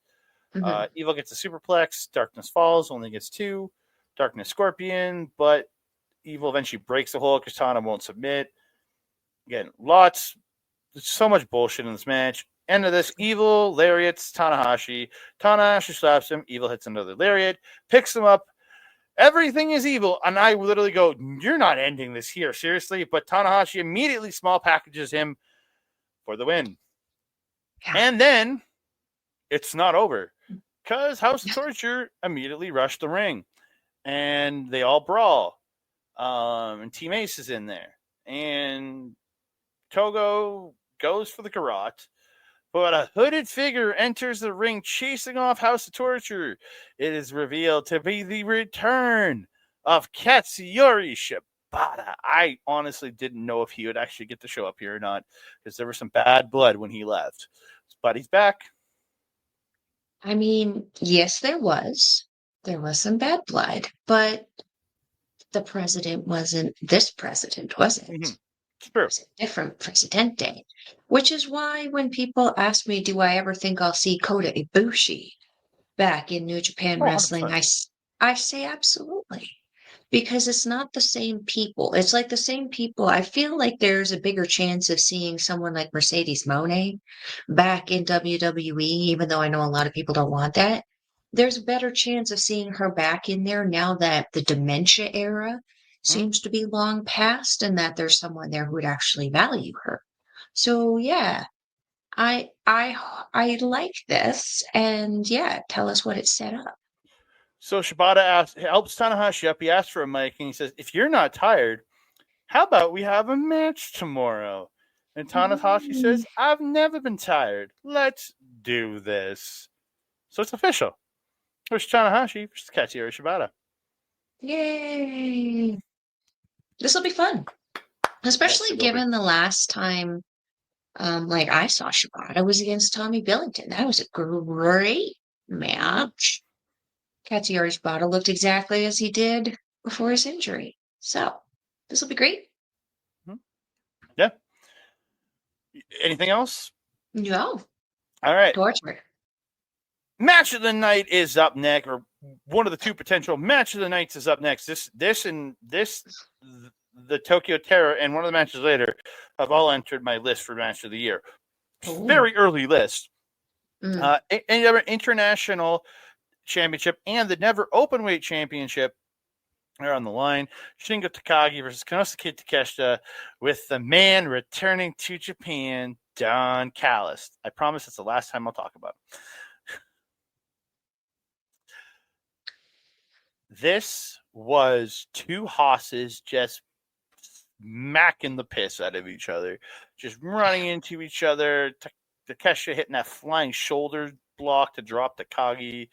Evil gets a superplex. Darkness falls, only gets 2. Darkness Scorpion, but Evil eventually breaks the hold because Tana won't submit. Again, there's so much bullshit in this match. End of this, Evil lariats Tanahashi. Tanahashi slaps him. Evil hits another lariat, picks him up. Everything is Evil. And I literally go, you're not ending this here, seriously. But Tanahashi immediately small packages him for the win. Yeah. And then it's not over, because House of Torture immediately rushed the ring. And they all brawl. And Team Ace is in there. And Togo goes for the garrote. But a hooded figure enters the ring, chasing off House of Torture. It is revealed to be the return of Katsuyori Shibata. I honestly didn't know if he would actually get to show up here or not because there was some bad blood when he left. But he's back. I mean, yes, there was. There was some bad blood, but the president wasn't this president, was it? Mm-hmm. True. It was a different presidente. Which is why when people ask me, do I ever think I'll see Kota Ibushi back in New Japan Wrestling, 100%. I say absolutely. Because it's not the same people. It's like the same people. I feel like there's a bigger chance of seeing someone like Mercedes Moné back in WWE, even though I know a lot of people don't want that. There's a better chance of seeing her back in there now that the dementia era seems to be long past and that there's someone there who would actually value her. So yeah, I like this, and yeah, tell us what it's set up. So Shibata helps Tanahashi up. He asks for a mic, and he says, if you're not tired, how about we have a match tomorrow? And Tanahashi says, I've never been tired. Let's do this. So it's official. There's Tanahashi versus Katsuyori Shibata. Yay! This will be fun. Especially given the last time like I saw Shibata was against Tommy Billington. That was a great match. Katsuyori Shibata looked exactly as he did before his injury. So this will be great. Yeah. Anything else? No. All right. Torture. Match of the night is up next, or one of the two potential match of the nights is up next. The Tokyo Terror, and one of the matches later have all entered my list for match of the year. Ooh. Very early list. International Championship and the Never Openweight Championship are on the line. Shingo Takagi versus Konosuke Takeshita, with the man returning to Japan, Don Callis. I promise it's the last time I'll talk about him. This was two hosses just smacking the piss out of each other, just running into each other. Takeshita hitting that flying shoulder block to drop Takagi.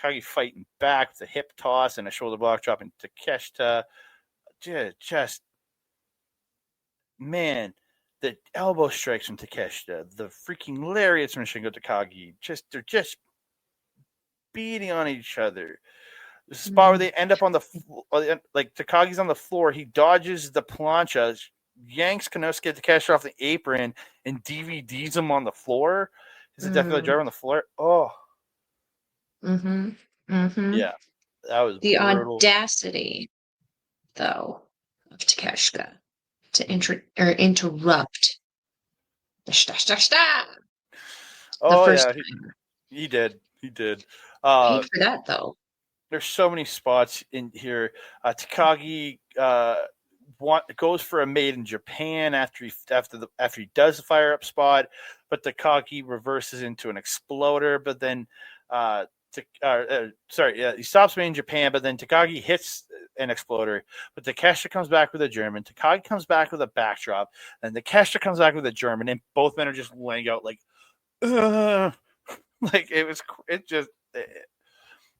Takagi fighting back with a hip toss and a shoulder block, dropping Takeshita. Just man, the elbow strikes from Takeshita, the freaking lariats from Shingo Takagi. They're just beating on each other. The spot where they end up on the like Takagi's on the floor, he dodges the plancha, yanks Konosuke Takeshita off the apron, and DVDs him on the floor. Is it definitely driver on the floor? Oh, yeah, that was the brutal. Audacity, though, of Takeshita to interrupt the shta. Oh yeah, he did. Paid for that though. There's so many spots in here. Takagi goes for a Made in Japan after he does the fire up spot, but Takagi reverses into an exploder. But then, he stops Made in Japan, but then Takagi hits an exploder. But Takeshita comes back with a German. Takagi comes back with a backdrop, and Takeshita comes back with a German, and both men are just laying out like it just.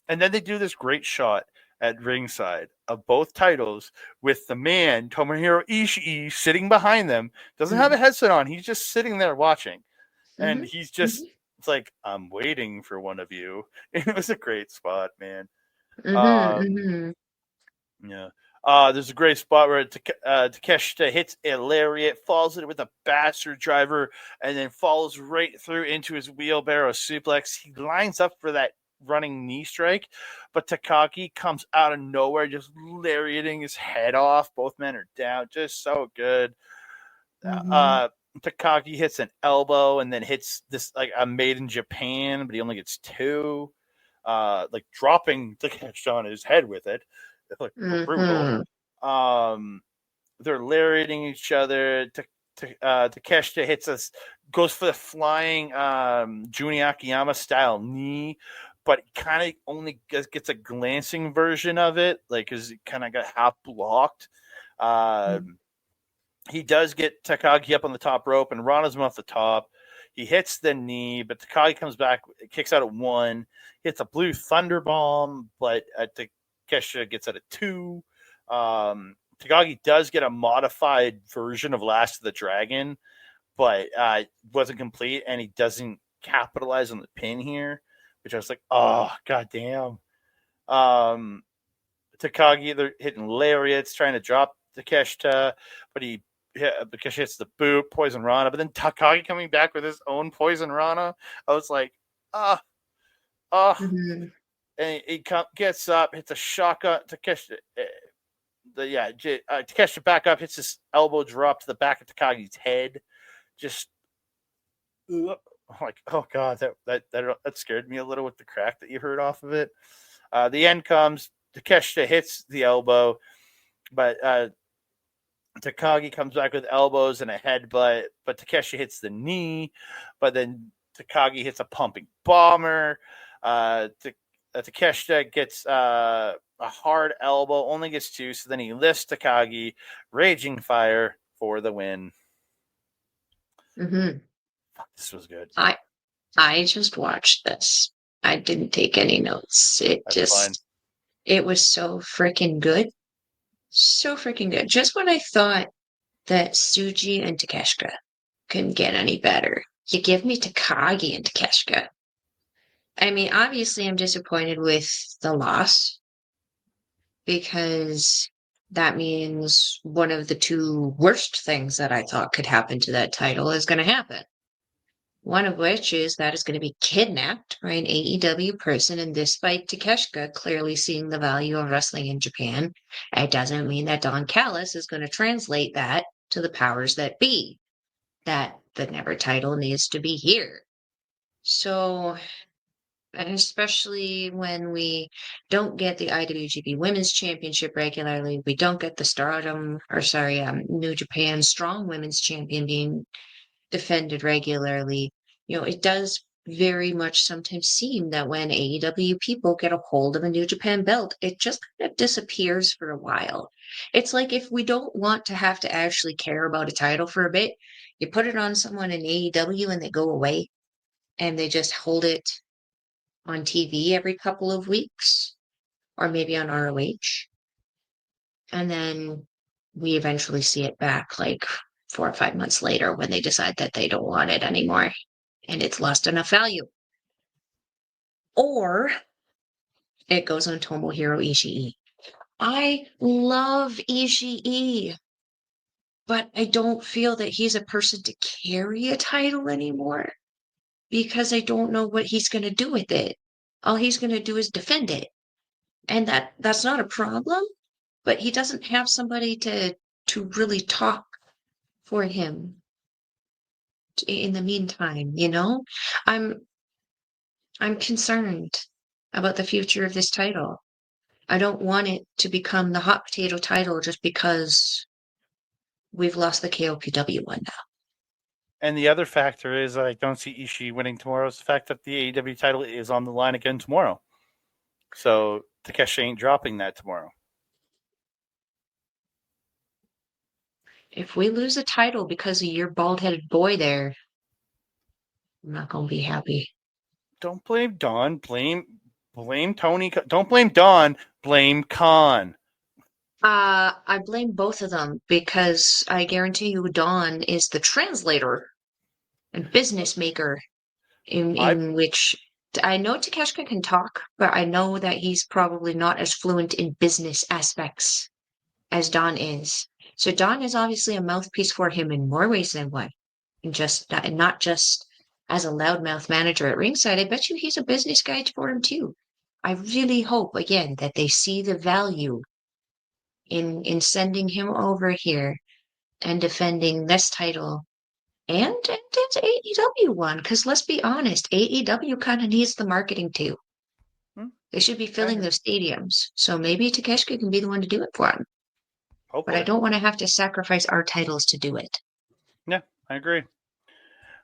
And then they do this great shot at ringside of both titles with the man, Tomohiro Ishii, sitting behind them. Doesn't have a headset on. He's just sitting there watching. And he's just, it's like, I'm waiting for one of you. It was a great spot, man. Yeah. There's a great spot where Takeshita hits a lariat, falls it with a bastard driver, and then falls right through into his wheelbarrow suplex. He lines up for that running knee strike, but Takagi comes out of nowhere, just lariating his head off. Both men are down. Just so good. Takagi hits an elbow and then hits this like a Made in Japan, but he only gets two. Like dropping Takeshita on his head with it. Like brutal. They're lariating each other. Takeshita goes for the flying Juni Akiyama style knee, but kind of only gets a glancing version of it, like because it kind of got half blocked. He does get Takagi up on the top rope and runs him off the top. He hits the knee, but Takagi comes back, kicks out at one, hits a blue thunder bomb, but Takeshita gets it at 2. Takagi does get a modified version of Last of the Dragon, but wasn't complete, and he doesn't capitalize on the pin here, which I was like, oh, goddamn. Takagi, they're hitting lariats, trying to drop Takeshita, but Takeshita hits the boot, Poison Rana, but then Takagi coming back with his own Poison Rana. I was like, and he gets up, hits a shotgun. Takeshita, Takeshita back up, hits his elbow drop to the back of Takagi's head. Just like, oh god, that scared me a little with the crack that you heard off of it. The end comes. Takeshita hits the elbow, but Takagi comes back with elbows and a headbutt, but Takeshita hits the knee, but then Takagi hits a pumping bomber. Takeshita gets a hard elbow, only gets 2, so then he lifts Takagi, Raging Fire for the win. This was good. I just watched this. I didn't take any notes. It was so freaking good. So freaking good. Just when I thought that Tsuji and Takeshita couldn't get any better, you give me Takagi and Takeshita. I mean, obviously, I'm disappointed with the loss because that means one of the 2 worst things that I thought could happen to that title is going to happen. One of which is that it's going to be kidnapped by an AEW person, and despite Takeshita clearly seeing the value of wrestling in Japan, it doesn't mean that Don Callis is going to translate that to the powers that be, that the Never title needs to be here. So, and especially when we don't get the IWGP Women's Championship regularly, we don't get the New Japan Strong Women's Champion being defended regularly. It does very much sometimes seem that when AEW people get a hold of a New Japan belt, it just kind of disappears for a while. It's like if we don't want to have to actually care about a title for a bit, you put it on someone in AEW and they go away and they just hold it on TV every couple of weeks or maybe on ROH. And then we eventually see it back like 4 or 5 months later when they decide that they don't want it anymore and it's lost enough value. Or it goes on Tomohiro Ishii. I love Ishii, but I don't feel that he's a person to carry a title anymore because I don't know what he's going to do with it. All he's going to do is defend it. And that's not a problem, but he doesn't have somebody to really talk for him in the meantime, I'm concerned about the future of this title. I don't want it to become the hot potato title just because we've lost the KOPW one now. And the other factor is I don't see Ishii winning tomorrow is the fact that the AEW title is on the line again tomorrow. So Takeshi ain't dropping that tomorrow. If we lose a title because of your bald-headed boy there, I'm not going to be happy. Don't blame Don. Blame Tony. Don't blame Don. Blame Khan. I blame both of them because I guarantee you Don is the translator and business maker in which I know Takeshita can talk, but I know that he's probably not as fluent in business aspects as Don is. So Don is obviously a mouthpiece for him in more ways than one, and not just as a loudmouth manager at ringside. I bet you he's a business guy for him too. I really hope again that they see the value in sending him over here and defending this title and it's AEW one, because let's be honest, AEW kind of needs the marketing too. They should be filling those stadiums, so maybe Takeshita can be the one to do it for him. Hopefully. But I don't want to have to sacrifice our titles to do it. Yeah, I agree.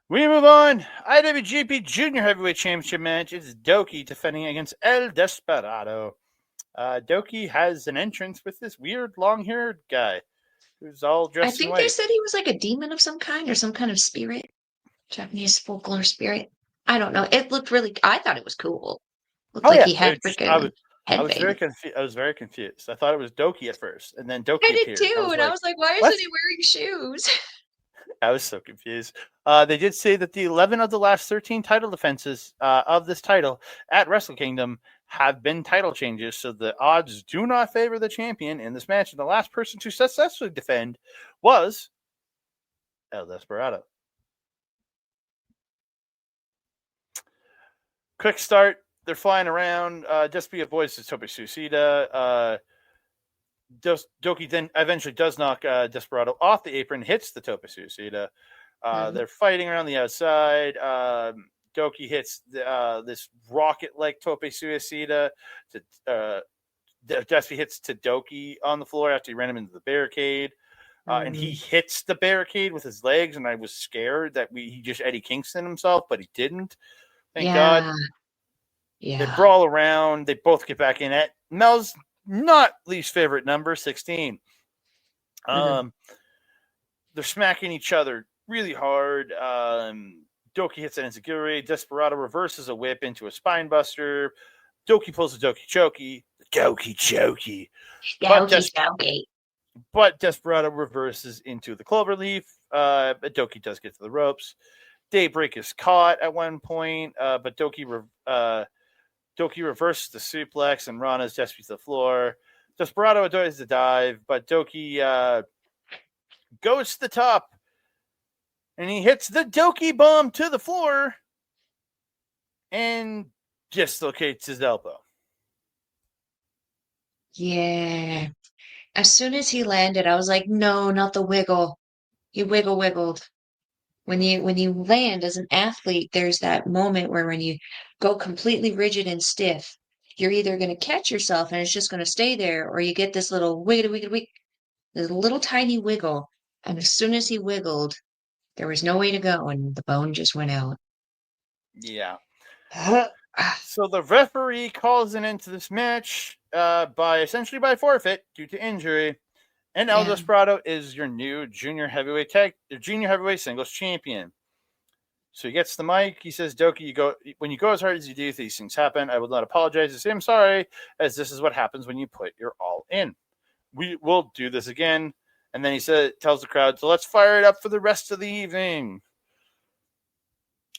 We move on. IWGP Junior Heavyweight Championship match is Doki defending against El Desperado. Doki has an entrance with this weird long-haired guy who's all dressed in white. I think they said he was like a demon of some kind or some kind of spirit. Japanese folklore spirit. I don't know. It looked I thought it was cool. Looked like he had freaking I was very confused. I thought it was Doki at first, and then Doki I appeared. did too, and I was like, why isn't he wearing shoes? I was so confused. They did say that the 11 of the last 13 title defenses of this title at Wrestle Kingdom have been title changes, so the odds do not favor the champion in this match. And the last person to successfully defend was El Desperado. Quick start. They're flying around. Just avoids the Tope Suicida. Doki then eventually does knock Desperado off the apron, hits the Tope Suicida. They're fighting around the outside. Doki hits this rocket-like Tope Suicida. Despy hits to Doki on the floor after he ran him into the barricade. And he hits the barricade with his legs, and I was scared that he just Eddie Kingston himself, but he didn't. Thank God. Yeah. They brawl around. They both get back in at Mel's not least favorite number, 16. They're smacking each other really hard. Doki hits an enziguri. Desperado reverses a whip into a spine buster. Doki pulls a Doki Choki. But Desperado reverses into the cloverleaf. But Doki does get to the ropes. Daybreak is caught at one point, but Doki reverses the suplex and Rana's Despy to the floor. Desperado does the dive, but Doki goes to the top and he hits the Doki bomb to the floor and dislocates his elbow. Yeah. As soon as he landed, I was like, no, not the wiggle. He wiggled. When you land as an athlete, there's that moment where when you go completely rigid and stiff, you're either going to catch yourself and it's just going to stay there, or you get this little wiggle, this little tiny wiggle. And as soon as he wiggled, there was no way to go, and the bone just went out. Yeah. So the referee calls an end to this match essentially by forfeit due to injury. And El Desperado is your new junior heavyweight singles champion. So he gets the mic. He says, Doki, when you go as hard as you do, these things happen. I will not apologize to say I'm sorry, as this is what happens when you put your all in. We will do this again. And then he tells the crowd, so let's fire it up for the rest of the evening.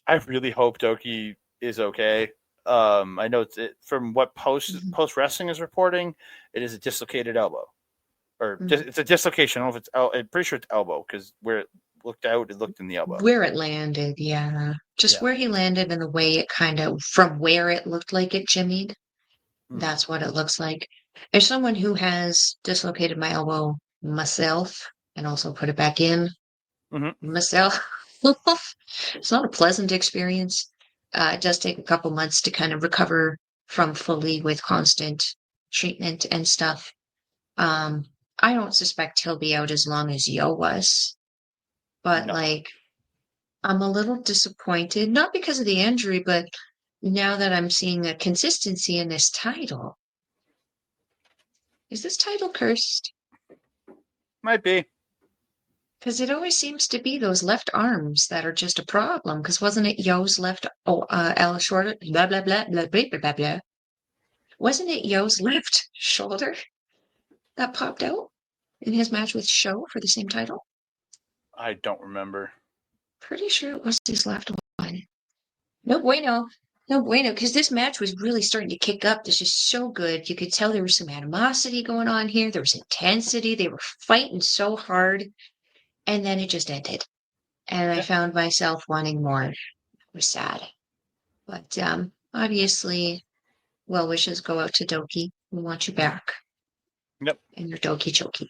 I really hope Doki is okay. I know from what Post Wrestling is reporting, it is a dislocated elbow. Or it's a dislocation. I don't know if it's I'm pretty sure it's elbow, because where it looked out, it looked in the elbow. Where it landed, yeah. Where he landed and the way it from where it looked like it jimmied. That's what it looks like. As someone who has dislocated my elbow myself and also put it back in myself, it's not a pleasant experience. It does take a couple months to kind of recover from fully with constant treatment and stuff. I don't suspect he'll be out as long as Yo was, but I'm a little disappointed, not because of the injury, but now that I'm seeing a consistency in this title. Is this title cursed? Might be. Because it always seems to be those left arms that are just a problem. Because wasn't it Yo's left, shoulder, blah, blah, blah, blah, blah, blah, blah. Wasn't it Yo's left shoulder that popped out in his match with Sho for the same title? I don't remember. Pretty sure it was his left one. No bueno, because this match was really starting to kick up. This is so good. You could tell there was some animosity going on here. There was intensity. They were fighting so hard. And then it just ended. And I found myself wanting more. It was sad. But obviously, well wishes go out to Doki. We want you back. Yep. And your Doki Choki.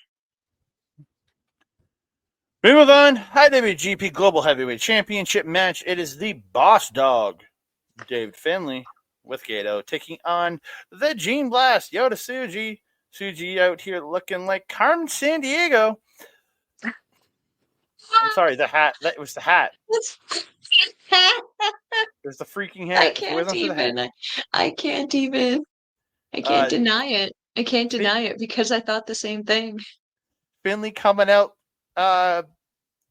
We move on. IWGP Global Heavyweight Championship match. It is the Boss Dog, David Finlay, with Gato, taking on the Gene Blast, Yota Tsuji. Tsuji out here looking like Carmen Sandiego. I'm sorry, the hat. That was the hat. It was the freaking hat. I can't even. I can't deny it. I can't deny it because I thought the same thing. Finlay coming out,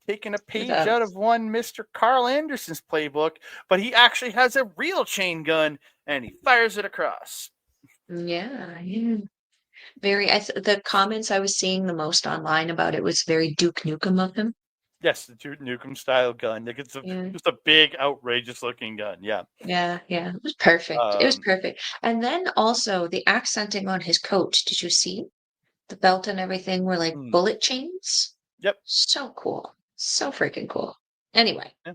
taking a page out of one Mr. Carl Anderson's playbook, but he actually has a real chain gun and he fires it across. Yeah, yeah. The comments I was seeing the most online about it was very Duke Nukem of him. Yes, the Duke Nukem style gun. Like it's just a big, outrageous looking gun. Yeah. Yeah, yeah. It was perfect. It was perfect. And then also the accenting on his coat. Did you see the belt and everything were like bullet chains? Yep. So cool. So freaking cool. Anyway. Yeah.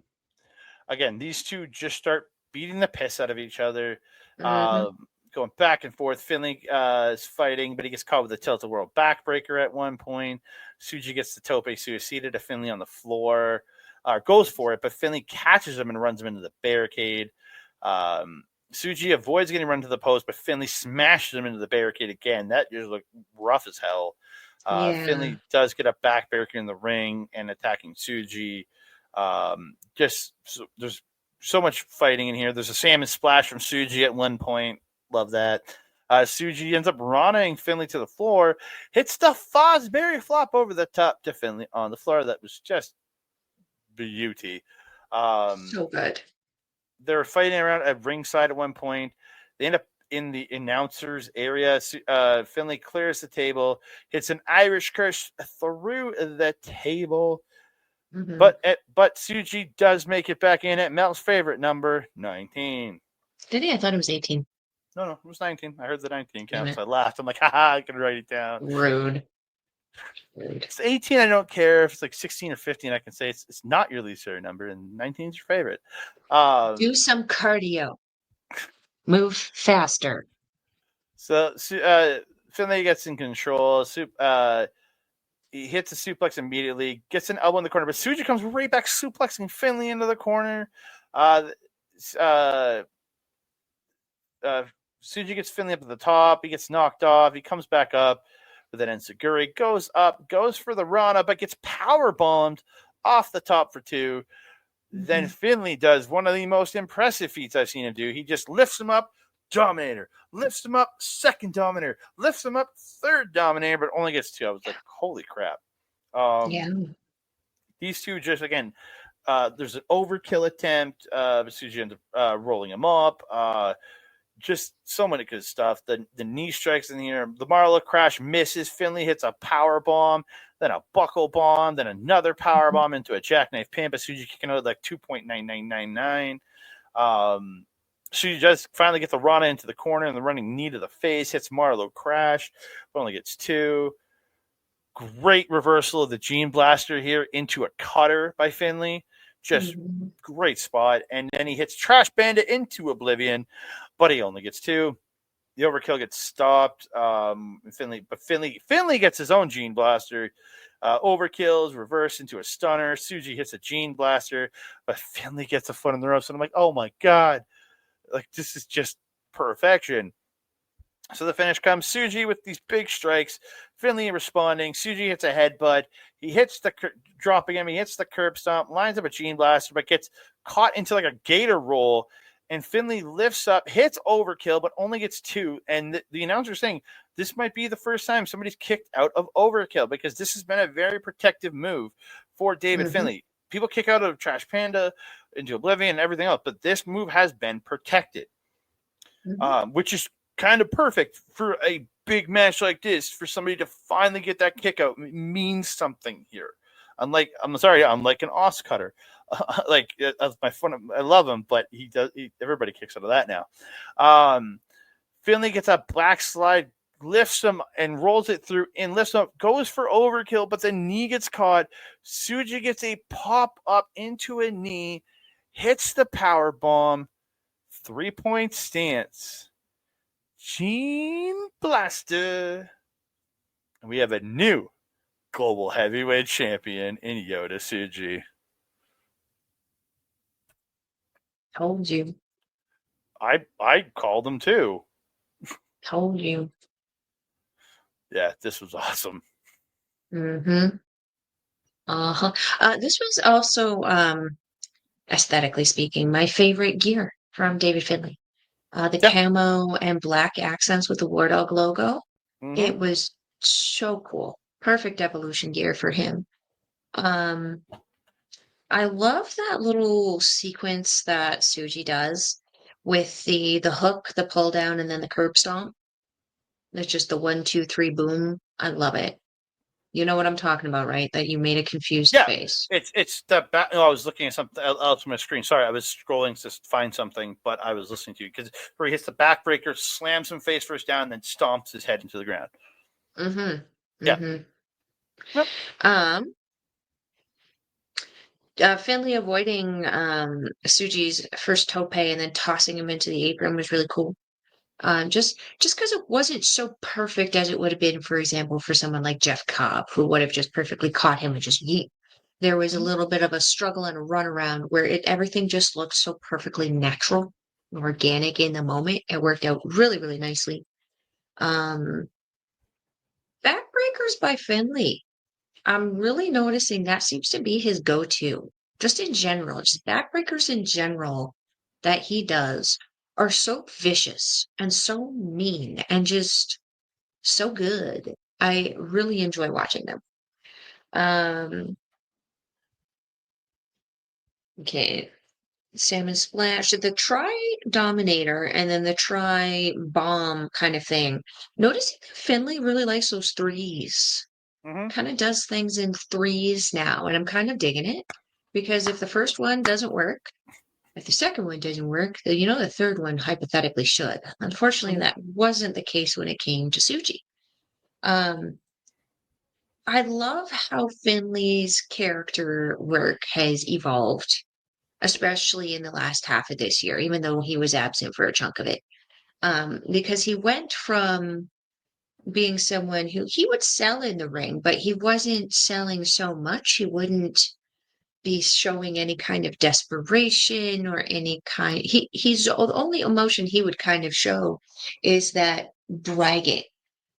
Again, these two just start beating the piss out of each other, going back and forth. Finlay is fighting, but he gets caught with a tilt-a-whirl backbreaker at one point. Tsuji gets the tope suicida to Finlay on the floor, goes for it, but Finlay catches him and runs him into the barricade. Tsuji avoids getting run to the post, but Finlay smashes him into the barricade again. That just looked rough as hell. Finlay does get a back barricade in the ring and attacking Tsuji. There's so much fighting in here. There's a salmon splash from Tsuji at one point. Love that. Tsuji ends up running Finlay to the floor, hits the Fosbury flop over the top to Finlay on the floor. That was just beauty. So good. They're fighting around at ringside at one point. They end up in the announcers area. Finlay clears the table, hits an Irish curse through the table. But Tsuji does make it back in at Mel's favorite number, 19. Did he? I thought it was 18. No, it was 19. I heard the 19 count, so I laughed. I'm like, haha, I can write it down. Rude. It's 18, I don't care. If it's like 16 or 15, I can say it's not your least favorite number, and 19 is your favorite. Do some cardio. Move faster. So Finlay gets in control. He hits a suplex immediately, gets an elbow in the corner, but Tsuji comes right back, suplexing Finlay into the corner. Tsuji gets Finlay up at the top. He gets knocked off. He comes back up with an enziguri, goes up, goes for the Rana, but gets power bombed off the top for 2. Then Finlay does one of the most impressive feats I've seen him do. He just lifts him up, Dominator, lifts him up, second Dominator, lifts him up, third Dominator, but only gets 2. I was like, holy crap. These two just, again, there's an overkill attempt. Tsuji ends up rolling him up. Just so many good stuff. The knee strikes in here. The Marlow crash misses. Finlay hits a power bomb, then a buckle bomb, then another power bomb into a jackknife pin. But Tsuji kicking out like 2.9999. Tsuji just finally gets the Rana into the corner and the running knee to the face. Hits Marlow crash, but only gets 2. Great reversal of the Gene Blaster here into a cutter by Finlay. Just great spot. And then he hits Trash Bandit into Oblivion, but he only gets 2. The overkill gets stopped. Finlay gets his own Gene Blaster. Overkills, reverse into a stunner. Tsuji hits a Gene Blaster, but Finlay gets a foot in the ropes. And I'm like, oh my God. Like, this is just perfection. So the finish comes. Tsuji with these big strikes. Finlay responding. Tsuji hits a headbutt. He hits the dropping him. He hits the curb stomp. Lines up a Gene Blaster, but gets caught into like a gator roll. And Finlay lifts up, hits overkill, but only gets 2. And the announcer's saying this might be the first time somebody's kicked out of overkill, because this has been a very protective move for David Finlay. People kick out of Trash Panda into Oblivion and everything else, but this move has been protected, which is kind of perfect for a big match like this. For somebody to finally get that kick out means something here. Unlike an Os cutter. That's my fun. I love him, but everybody kicks out of that now. Finlay gets a black slide, lifts him and rolls it through and lifts him up, goes for overkill, but the knee gets caught. Tsuji gets a pop up into a knee, hits the power bomb, 3-point stance. Gene Blaster. And we have a new global heavyweight champion in Yota Tsuji. Told you. I called him too. Told you. Yeah, this was awesome. This was also, aesthetically speaking, my favorite gear from David Finlay. The camo and black accents with the War Dog logo. It was so cool. Perfect evolution gear for him. I love that little sequence that Tsuji does with the hook, the pull down, and then the curb stomp. It's just the 1, 2, 3, boom. I love it. You know what I'm talking about, right? That you made a confused face. It's the back. No, I was looking at something else on my screen. Sorry, I was scrolling to find something, but I was listening to you because where he hits the backbreaker, slams him face first down, and then stomps his head into the ground. Yeah. Yep. Finlay avoiding Tsuji's first tope and then tossing him into the apron was really cool. Just because it wasn't so perfect as it would have been, for example, for someone like Jeff Cobb, who would have just perfectly caught him and just yeet. There was a little bit of a struggle and a runaround where everything just looked so perfectly natural, organic in the moment. It worked out really, really nicely. Backbreakers by Finlay. I'm really noticing that seems to be his go-to, just in general, just backbreakers in general that he does are so vicious and so mean and just so good. I really enjoy watching them. Okay, Salmon Splash, the Tri-Dominator and then the Tri-Bomb kind of thing. Noticing that Finlay really likes those threes. Kind of does things in threes now, and I'm kind of digging it because if the first one doesn't work, if the second one doesn't work, then the third one hypothetically should. Unfortunately, that wasn't the case when it came to Tsuji. I love how Finlay's character work has evolved, especially in the last half of this year, even though he was absent for a chunk of it. Because he went from being someone who he would sell in the ring, but he wasn't selling so much. He wouldn't be showing any kind of desperation or any kind. He's the only emotion he would kind of show is that bragging,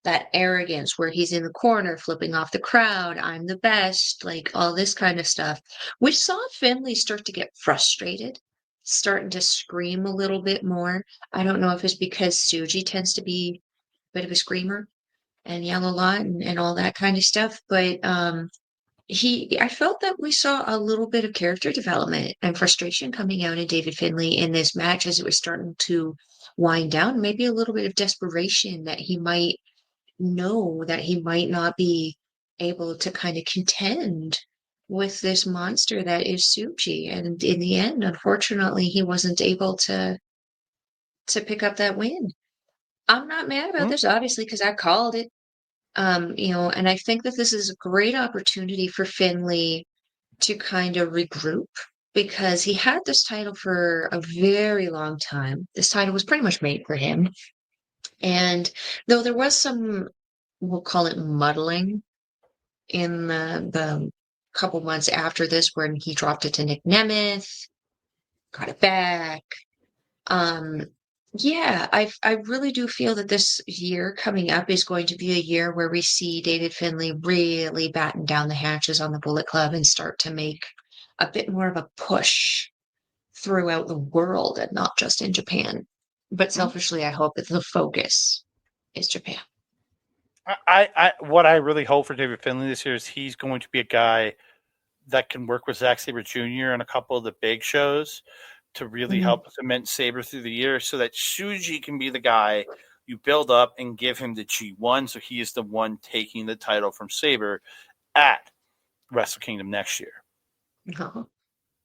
that arrogance, where he's in the corner flipping off the crowd. I'm the best, like all this kind of stuff. We saw Finlay start to get frustrated, starting to scream a little bit more. I don't know if it's because Tsuji tends to be a bit of a screamer and yell a lot and all that kind of stuff. But I felt that we saw a little bit of character development and frustration coming out in David Finlay in this match as it was starting to wind down. Maybe a little bit of desperation that he might know that he might not be able to kind of contend with this monster that is Tsuji. And in the end, unfortunately, he wasn't able to pick up that win. I'm not mad about this, obviously, because I called it. And I think that this is a great opportunity for Finlay to kind of regroup because he had this title for a very long time. This title was pretty much made for him. And though there was some, we'll call it muddling in the couple months after this when he dropped it to Nick Nemeth, got it back. Yeah, I really do feel that this year coming up is going to be a year where we see David Finlay really batten down the hatches on the Bullet Club and start to make a bit more of a push throughout the world and not just in Japan. But selfishly, I hope that the focus is Japan. What I really hope for David Finlay this year is he's going to be a guy that can work with Zack Sabre Jr. on a couple of the big shows to really help cement Sabre through the year so that Tsuji can be the guy you build up and give him the G1 so he is the one taking the title from Sabre at Wrestle Kingdom next year. Oh.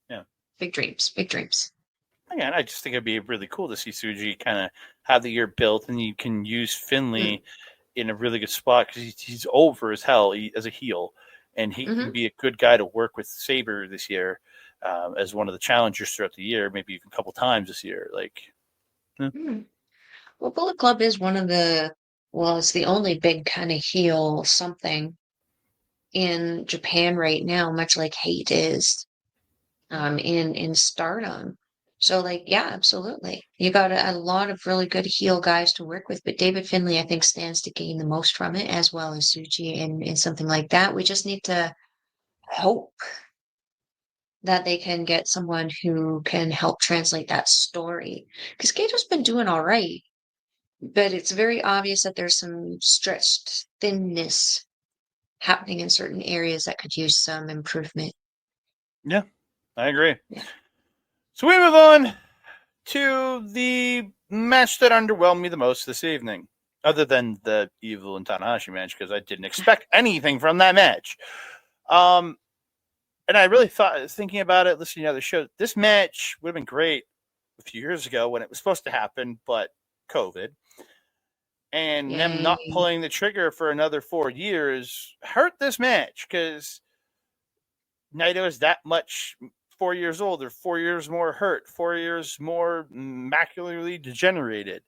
Yeah. Big dreams. Again, I just think it'd be really cool to see Tsuji kind of have the year built and you can use Finlay in a really good spot because he's over as hell as a heel and he can be a good guy to work with Sabre this year. As one of the challengers throughout the year, maybe even a couple times this year. Well, Bullet Club is one of it's the only big kind of heel something in Japan right now, much like Hate is in Stardom. So, yeah, absolutely. You got a lot of really good heel guys to work with, but David Finlay, I think, stands to gain the most from it, as well as Tsuji in something like that. We just need to hope that they can get someone who can help translate that story. Because Kato's been doing all right, but it's very obvious that there's some stretched thinness happening in certain areas that could use some improvement. Yeah, I agree. Yeah. So we move on to the match that underwhelmed me the most this evening. other than the Evil and Tanahashi match, because I didn't expect anything from that match. And I really thought, thinking about it, listening to other shows, this match would have been great a few years ago when it was supposed to happen, but COVID. And them not pulling the trigger for another 4 years hurt this match, because Naito is that much 4 years older, 4 years more hurt, 4 years more macularly degenerated.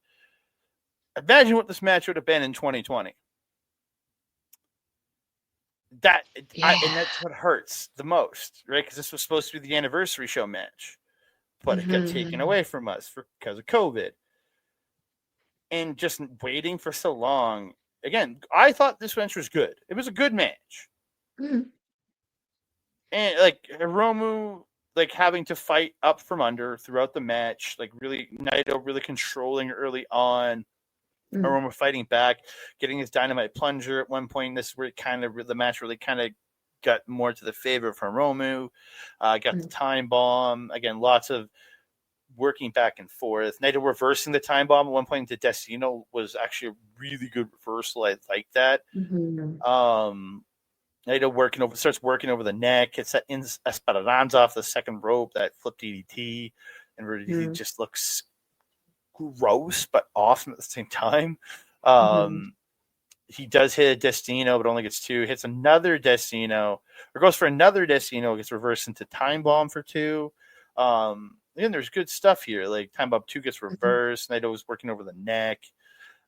Imagine what this match would have been in 2020. And that's what hurts the most, right? Because this was supposed to be the anniversary show match, but it got taken away from us because of COVID. And just waiting for so long. Again, I thought this match was good. It was a good match. And like Hiromu, like having to fight up from under throughout the match, like really Naito really controlling early on. Hiromu fighting back, getting his dynamite plunger at one point. This is where the match really kind of got more to the favor of Hiromu. Got the time bomb. Again, lots of working back and forth. Naito reversing the time bomb at one point into Destino was actually a really good reversal. I like that. Naito starts working over the neck, hits that Esperanza off the second rope, that flip DDT, and he just looks gross but awesome at the same time. He does hit a Destino, but only gets 2. Hits another Destino, or goes for another Destino, gets reversed into time bomb for 2. Again, there's good stuff here. Like time bomb 2 gets reversed. Naito was working over the neck.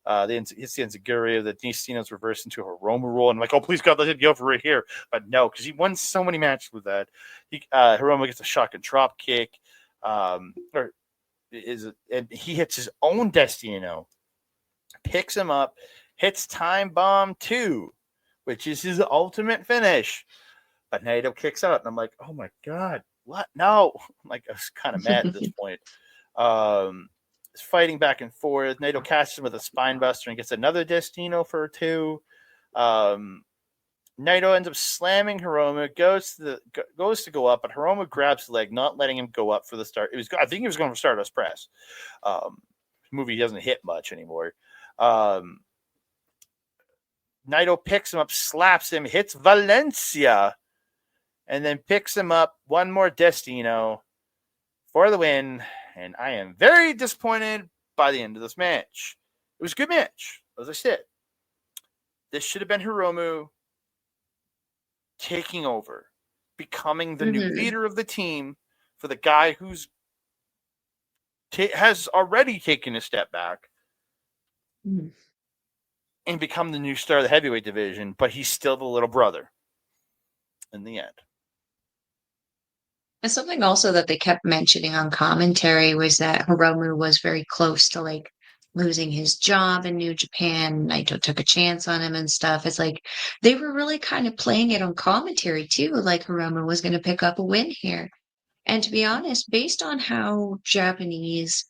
Hits the Enziguri. The Destino's reversed into a Hiromu roll. And I'm like, oh, please God, let it be over right here. But no, because he won so many matches with that. Hiromu gets a shotgun drop kick. And he hits his own Destino. Picks him up. Hits time bomb 2, which is his ultimate finish. But Naito kicks out. And I'm like, oh my God. What? No. I'm like, I was kind of mad at this point. It's fighting back and forth. Naito catches him with a spine buster and gets another Destino for 2. Naito ends up slamming Hiromu, goes to go up, but Hiromu grabs the leg, not letting him go up for the start. I think he was going for Stardust Press. Movie doesn't hit much anymore. Naito picks him up, slaps him, hits Valencia, and then picks him up, one more Destino for the win. And I am very disappointed by the end of this match. It was a good match, as I said. This should have been Hiromu taking over, becoming the new leader of the team for the guy who's has already taken a step back and become the new star of the heavyweight division, but he's still the little brother in the end. And something also that they kept mentioning on commentary was that Hiromu was very close to like losing his job in New Japan. Naito took a chance on him and stuff. It's like they were really kind of playing it on commentary too, like Hiromu was going to pick up a win here. And to be honest, based on how Japanese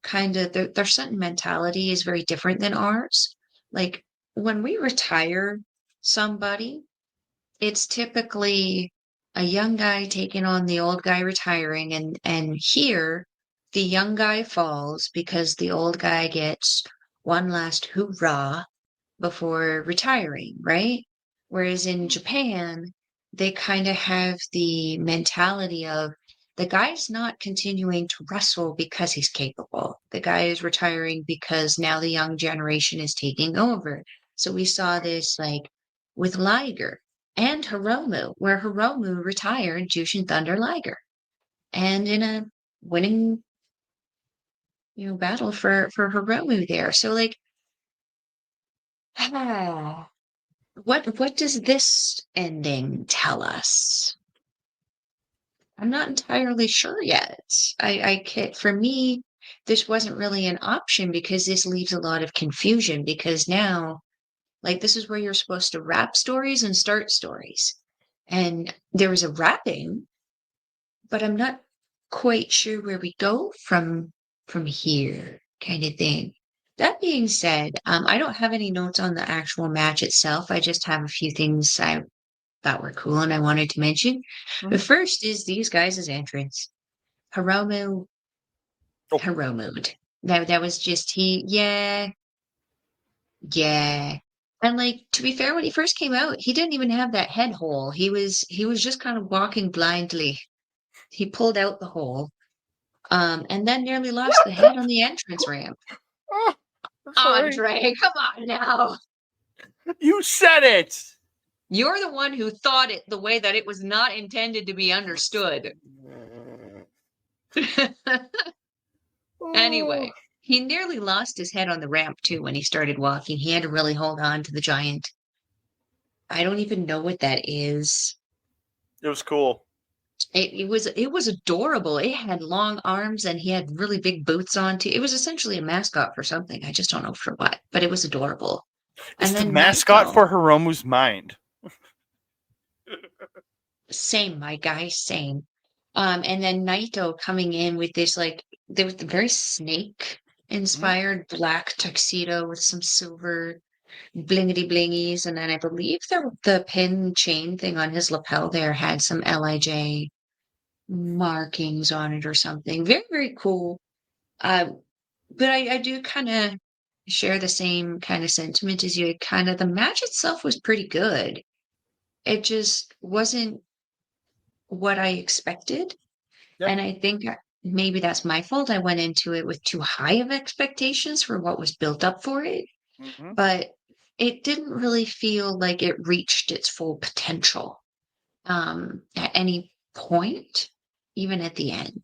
kind of their sentimentality is very different than ours. Like when we retire somebody, it's typically a young guy taking on the old guy retiring, and here the young guy falls because the old guy gets one last hoorah before retiring, right? Whereas in Japan, they kind of have the mentality of the guy's not continuing to wrestle because he's capable. The guy is retiring because now the young generation is taking over. So we saw this like with Liger and Hiromu, where Hiromu retired Jushin Thunder Liger, and in a winning, battle for Hiromu there. So like, what does this ending tell us? I'm not entirely sure yet. For me, this wasn't really an option because this leaves a lot of confusion because now, like, this is where you're supposed to wrap stories and start stories. And there was a wrapping, but I'm not quite sure where we go from here, kind of thing. That being said, I don't have any notes on the actual match itself. I just have a few things I thought were cool and I wanted to mention. The first is these guys' entrance. Hiromu'd. That was just Yeah. And like to be fair, when he first came out, he didn't even have that head hole. He was just kind of walking blindly. He pulled out the hole, and then nearly lost the head on the entrance ramp. Oh, sorry. Andre, come on now. You said it. You're the one who thought it the way that it was not intended to be understood. Oh. Anyway, he nearly lost his head on the ramp too when he started walking. He had to really hold on to the giant. I don't even know what that is. It was cool. It was adorable. It had long arms and he had really big boots on too. It was essentially a mascot for something. I just don't know for what, but it was adorable. It's And the then mascot Naito, for Hiromu's mind. same, my guy, same. And then Naito coming in with this like there was the very snake inspired black tuxedo with some silver blingity blingies, and then I believe the pin chain thing on his lapel there had some LIJ markings on it or something. Very, very cool. Uh, but I do kind of share the same kind of sentiment as you. Kind of the match itself was pretty good. It just wasn't what I expected. Yeah. And I think maybe that's my fault. I went into it with too high of expectations for what was built up for it. Mm-hmm. But it didn't really feel like it reached its full potential at any point, even at the end.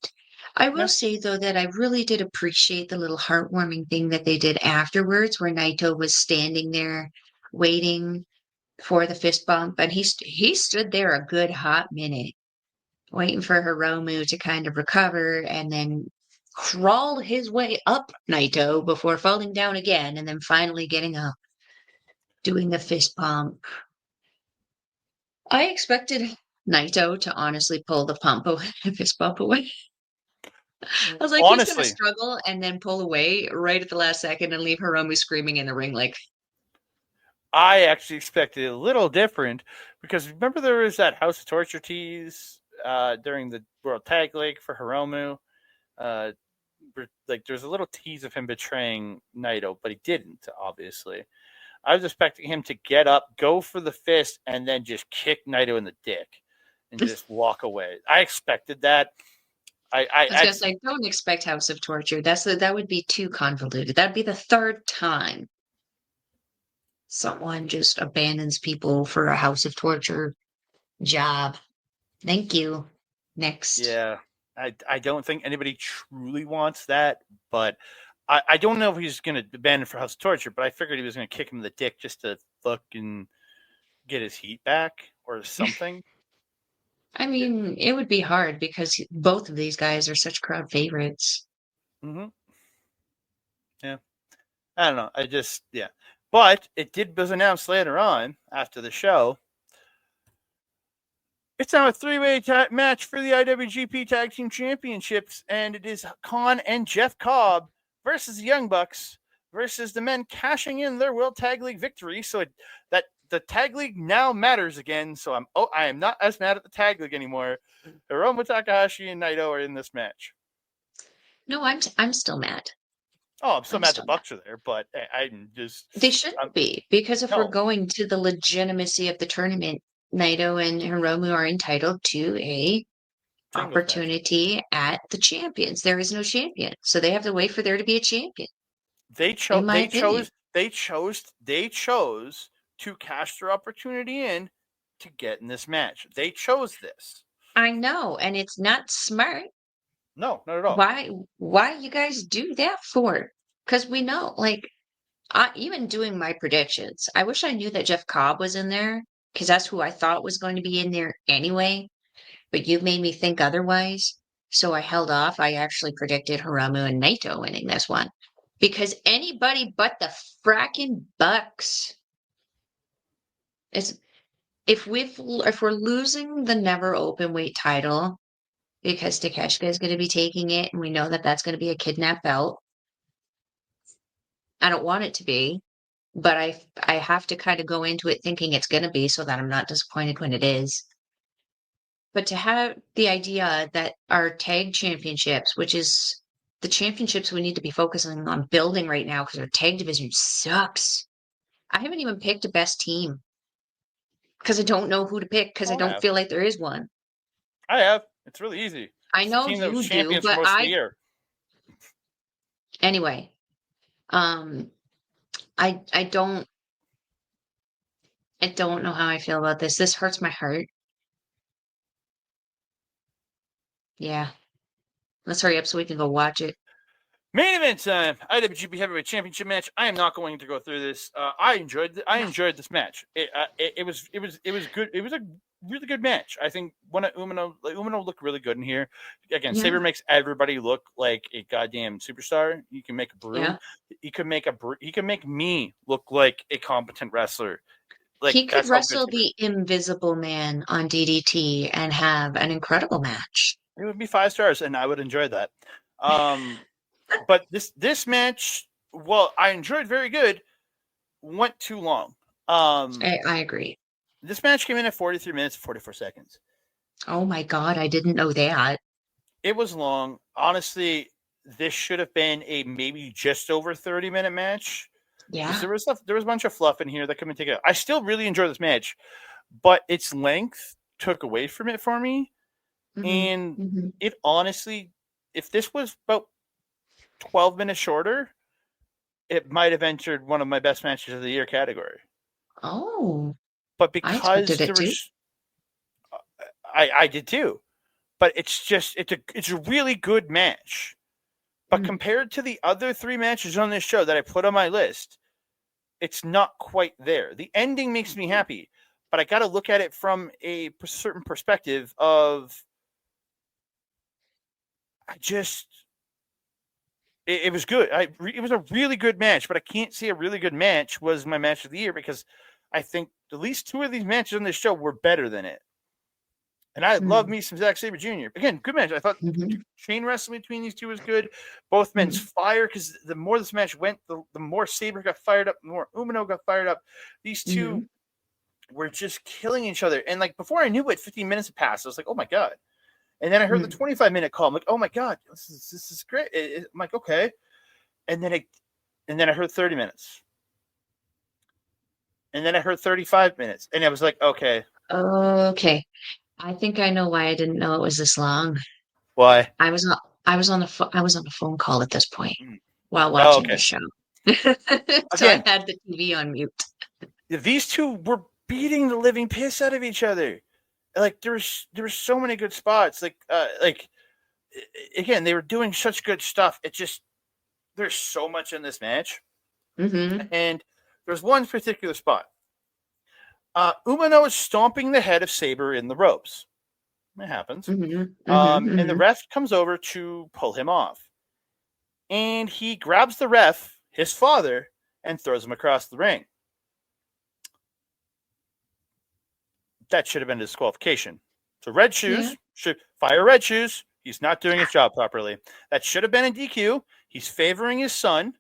I will Yeah. say, though, that I really did appreciate the little heartwarming thing that they did afterwards, where Naito was standing there waiting for the fist bump, and he stood there a good hot minute, waiting for Hiromu to kind of recover, and then crawled his way up Naito before falling down again, and then finally getting up, doing the fist bump. I expected Naito to honestly pull the fist bump away. I was like, he's gonna Honestly, struggle and then pull away right at the last second and leave Hiromu screaming in the ring like, I actually expected it a little different because remember there was that House of Torture tease during the World Tag League for Hiromu. Uh, like there's a little tease of him betraying Naito, but he didn't. Obviously, I was expecting him to get up, go for the fist, and then just kick Naito in the dick and just walk away. I expected that. I was gonna say, don't expect House of Torture. That would be too convoluted. That'd be the third time someone just abandons people for a House of Torture job. Thank you. Next. Yeah, I don't think anybody truly wants that, but I don't know if he's going to abandon for House of Torture, but I figured he was going to kick him in the dick just to fucking get his heat back or something. I mean, it would be hard because both of these guys are such crowd favorites. Mm-hmm. Yeah, I don't know. Yeah, but it was announced later on after the show. It's now a three-way match for the IWGP Tag Team Championships, and it is Khan and Jeff Cobb versus the Young Bucks versus the men cashing in their World Tag League victory. So that the Tag League now matters again. So I am not as mad at the Tag League anymore. Hiromu Takahashi and Naito are in this match. No, I'm still mad. Oh, I'm so mad the Bucks are there, but I'm just They shouldn't be, because if we're no going to the legitimacy of the tournament, Naito and Hiromu are entitled to a opportunity at the champions. There is no champion, so they have to wait for there to be a champion. They In my opinion. They chose to cash their opportunity in to get in this match. They chose this. I know, and it's not smart. No, not at all. Why you guys do that for? Because we know, like, even doing my predictions, I wish I knew that Jeff Cobb was in there, because that's who I thought was going to be in there anyway. But you made me think otherwise, so I held off. I actually predicted Hiromu and Naito winning this one, because anybody but the fracking Bucks is if we're losing the never open weight title because Takeshita is going to be taking it, and we know that that's going to be a kidnap belt. I don't want it to be, but I have to kind of go into it thinking it's going to be so that I'm not disappointed when it is. But to have the idea that our tag championships, which is the championships we need to be focusing on building right now because our tag division sucks. I haven't even picked a best team because I don't know who to pick because I don't feel like there is one. I have. It's really easy. I It's know the team that was you do, champions for but most of the year. Anyway, I don't know how I feel about this. This hurts my heart. Yeah. Let's hurry up so we can go watch it. Main event time, IWGP Heavyweight Championship match. I am not going to go through this. I enjoyed this match. It was good. It was a really good match. I think Umino looked really good in here. Again, Yeah. Sabre makes everybody look like a goddamn superstar. You can make a brew. Yeah. He can make me look like a competent wrestler. Like, he could wrestle the Invisible Man on DDT and have an incredible match. It would be 5 stars, and I would enjoy that. But this match, well, I enjoyed very good, went too long. I agree. This match came in at 43 minutes and 44 seconds. Oh my God, I didn't know that. It was long. Honestly, this should have been a maybe just over 30-minute match. Yeah. There was a bunch of fluff in here that couldn't take it. I still really enjoyed this match, but its length took away from it for me. Mm-hmm. And it honestly, if this was about 12 minutes shorter, it might have entered one of my best matches of the year category. Oh. But because there was, I did too. But it's a really good match. But compared to the other 3 matches on this show that I put on my list, it's not quite there. The ending makes me happy, but I got to look at it from a certain perspective of it was good. It was a really good match, but I can't say a really good match was my match of the year because I think at least 2 of these matches on this show were better than it. And I love me some Zack Sabre Jr. Again, good match. I thought chain wrestling between these two was good. Both men's fire, because the more this match went, the more Sabre got fired up, the more Umino got fired up. These two were just killing each other. And like before I knew it, 15 minutes had passed. I was like, oh my God. And then I heard the 25-minute call. I'm like, oh my God, this is great. I'm like, okay. And then I heard 30 minutes. And then I heard 35 minutes. And I was like, okay. Okay. I think I know why I didn't know it was this long. Why? I was on a phone call at this point while watching the show. So again, I had the TV on mute. These two were beating the living piss out of each other. Like there were so many good spots. Like again, they were doing such good stuff. There's so much in this match. And there's one particular spot. Umino is stomping the head of Sabre in the ropes. It happens. And the ref comes over to pull him off. And he grabs the ref, his father, and throws him across the ring. That should have been a disqualification. So Red Shoes should fire Red Shoes. He's not doing his job properly. That should have been a DQ. He's favoring his son.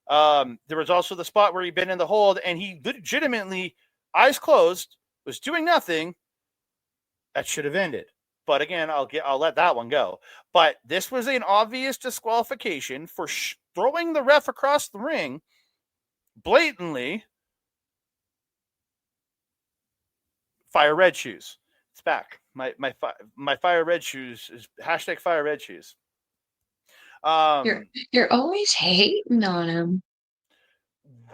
There was also the spot where he'd been in the hold, and he legitimately, eyes closed, was doing nothing. That should have ended. But again, I'll let that one go. But this was an obvious disqualification for throwing the ref across the ring blatantly. Fire Red Shoes. It's back. My Fire Red Shoes is hashtag Fire Red Shoes. You're always hating on him.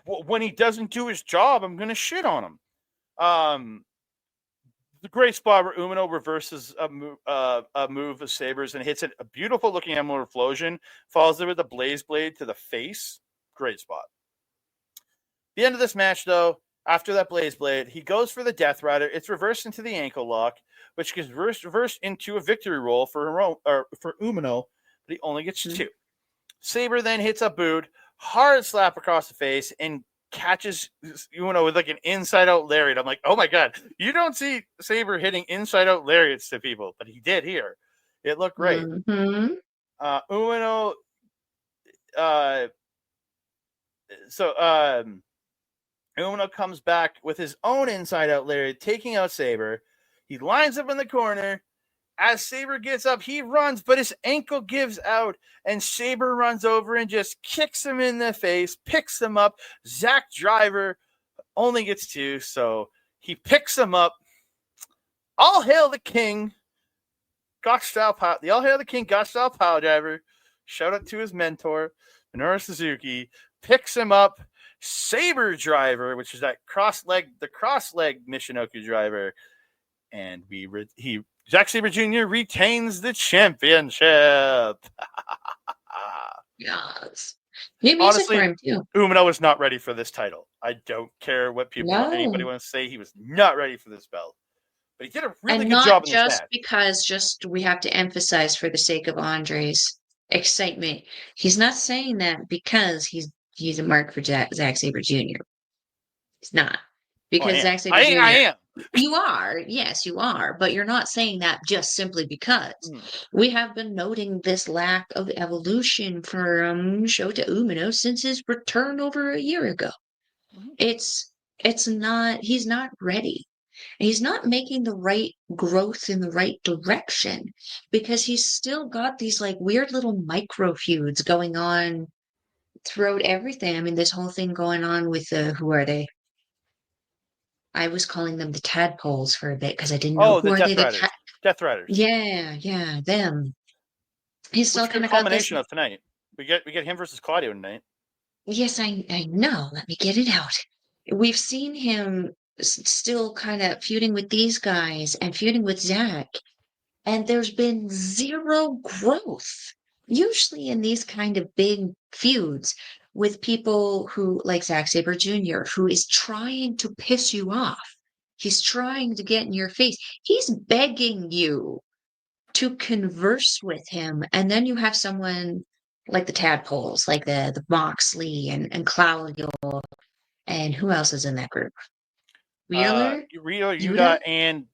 When he doesn't do his job, I'm gonna shit on him. The great spot where Umino reverses a move of Sabre's and hits it. A beautiful looking Emerald Explosion. Falls there with a Blaze Blade to the face. Great spot. The end of this match, though, after that Blaze Blade, he goes for the Death Rider. It's reversed into the ankle lock, which gets reversed into a victory roll for Umino, but he only gets 2. Sabre then hits a boot, hard slap across the face, and catches Umino with like an inside-out lariat. I'm like, oh my God, you don't see Sabre hitting inside-out lariats to people, but he did here. It looked great. Umino, Umino comes back with his own inside-out lariat, taking out Sabre. He lines up in the corner. As Sabre gets up, he runs, but his ankle gives out, and Sabre runs over and just kicks him in the face, picks him up. Zack Driver only gets 2, so he picks him up. All hail the king, the All Hail the King Gotch style pile driver. Shout out to his mentor, Minoru Suzuki. Picks him up. Sabre driver, which is the cross-leg Michinoku driver. And Zack Sabre Jr. retains the championship. Yes. New music for him too. Umino was not ready for this title. I don't care what anybody wants to say. He was not ready for this belt. But he did a really good job in this match. Because we have to emphasize for the sake of Andre's excitement. He's not saying that because he's a mark for Zack Sabre Jr. He's not. Because Zack Sabre Jr. I am. You are. Yes, you are. But you're not saying that just simply because. We have been noting this lack of evolution from Shota Umino since his return over a year ago. It's not, he's not ready. He's not making the right growth in the right direction because he's still got these like weird little micro feuds going on throughout everything. I mean, this whole thing going on with who are they? I was calling them the tadpoles for a bit because I didn't know who are they. Death Riders. Yeah, them. He's still kind of culmination of tonight. We get him versus Claudio tonight. Yes, I know. Let me get it out. We've seen him still kind of feuding with these guys and feuding with Zack, and there's been zero growth. Usually in these kind of big feuds with people who, like Zack Sabre Jr., who is trying to piss you off. He's trying to get in your face. He's begging you to converse with him. And then you have someone like the tadpoles, like the Moxley and Claudio. And who else is in that group? Wheeler? Yuta, and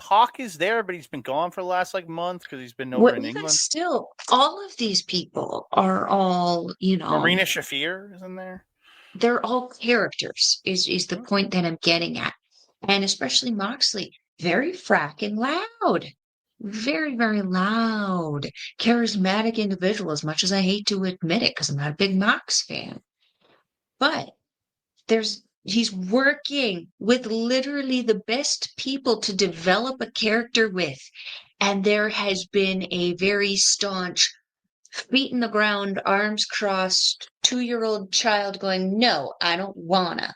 Pac is there, but he's been gone for the last month because he's been over in England. Still, all of these people are all, Marina Shafir is in there. They're all characters, is the point that I'm getting at. And especially Moxley, very fracking loud. Very, very loud. Charismatic individual, as much as I hate to admit it, because I'm not a big Mox fan. But he's working with literally the best people to develop a character with. And there has been a very staunch, feet in the ground, arms crossed, 2-year-old child going, no, I don't wanna.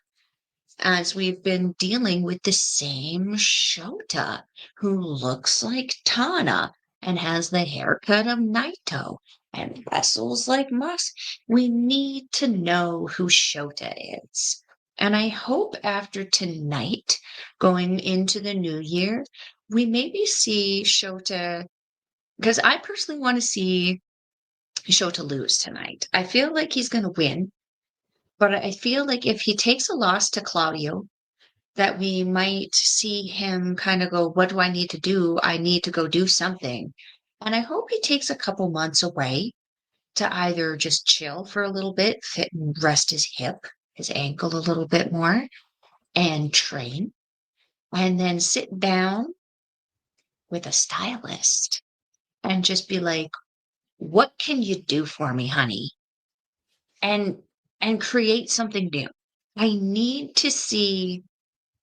As we've been dealing with the same Shota, who looks like Tana and has the haircut of Naito and wrestles like Mox. We need to know who Shota is. And I hope after tonight, going into the new year, we maybe see Shota, because I personally want to see Shota lose tonight. I feel like he's going to win, but I feel like if he takes a loss to Claudio, that we might see him kind of go, what do I need to do? I need to go do something. And I hope he takes a couple months away to either just chill for a little bit, fit and rest his hip, his ankle a little bit more, and train, and then sit down with a stylist and just be like, what can you do for me, honey? And create something new. I need to see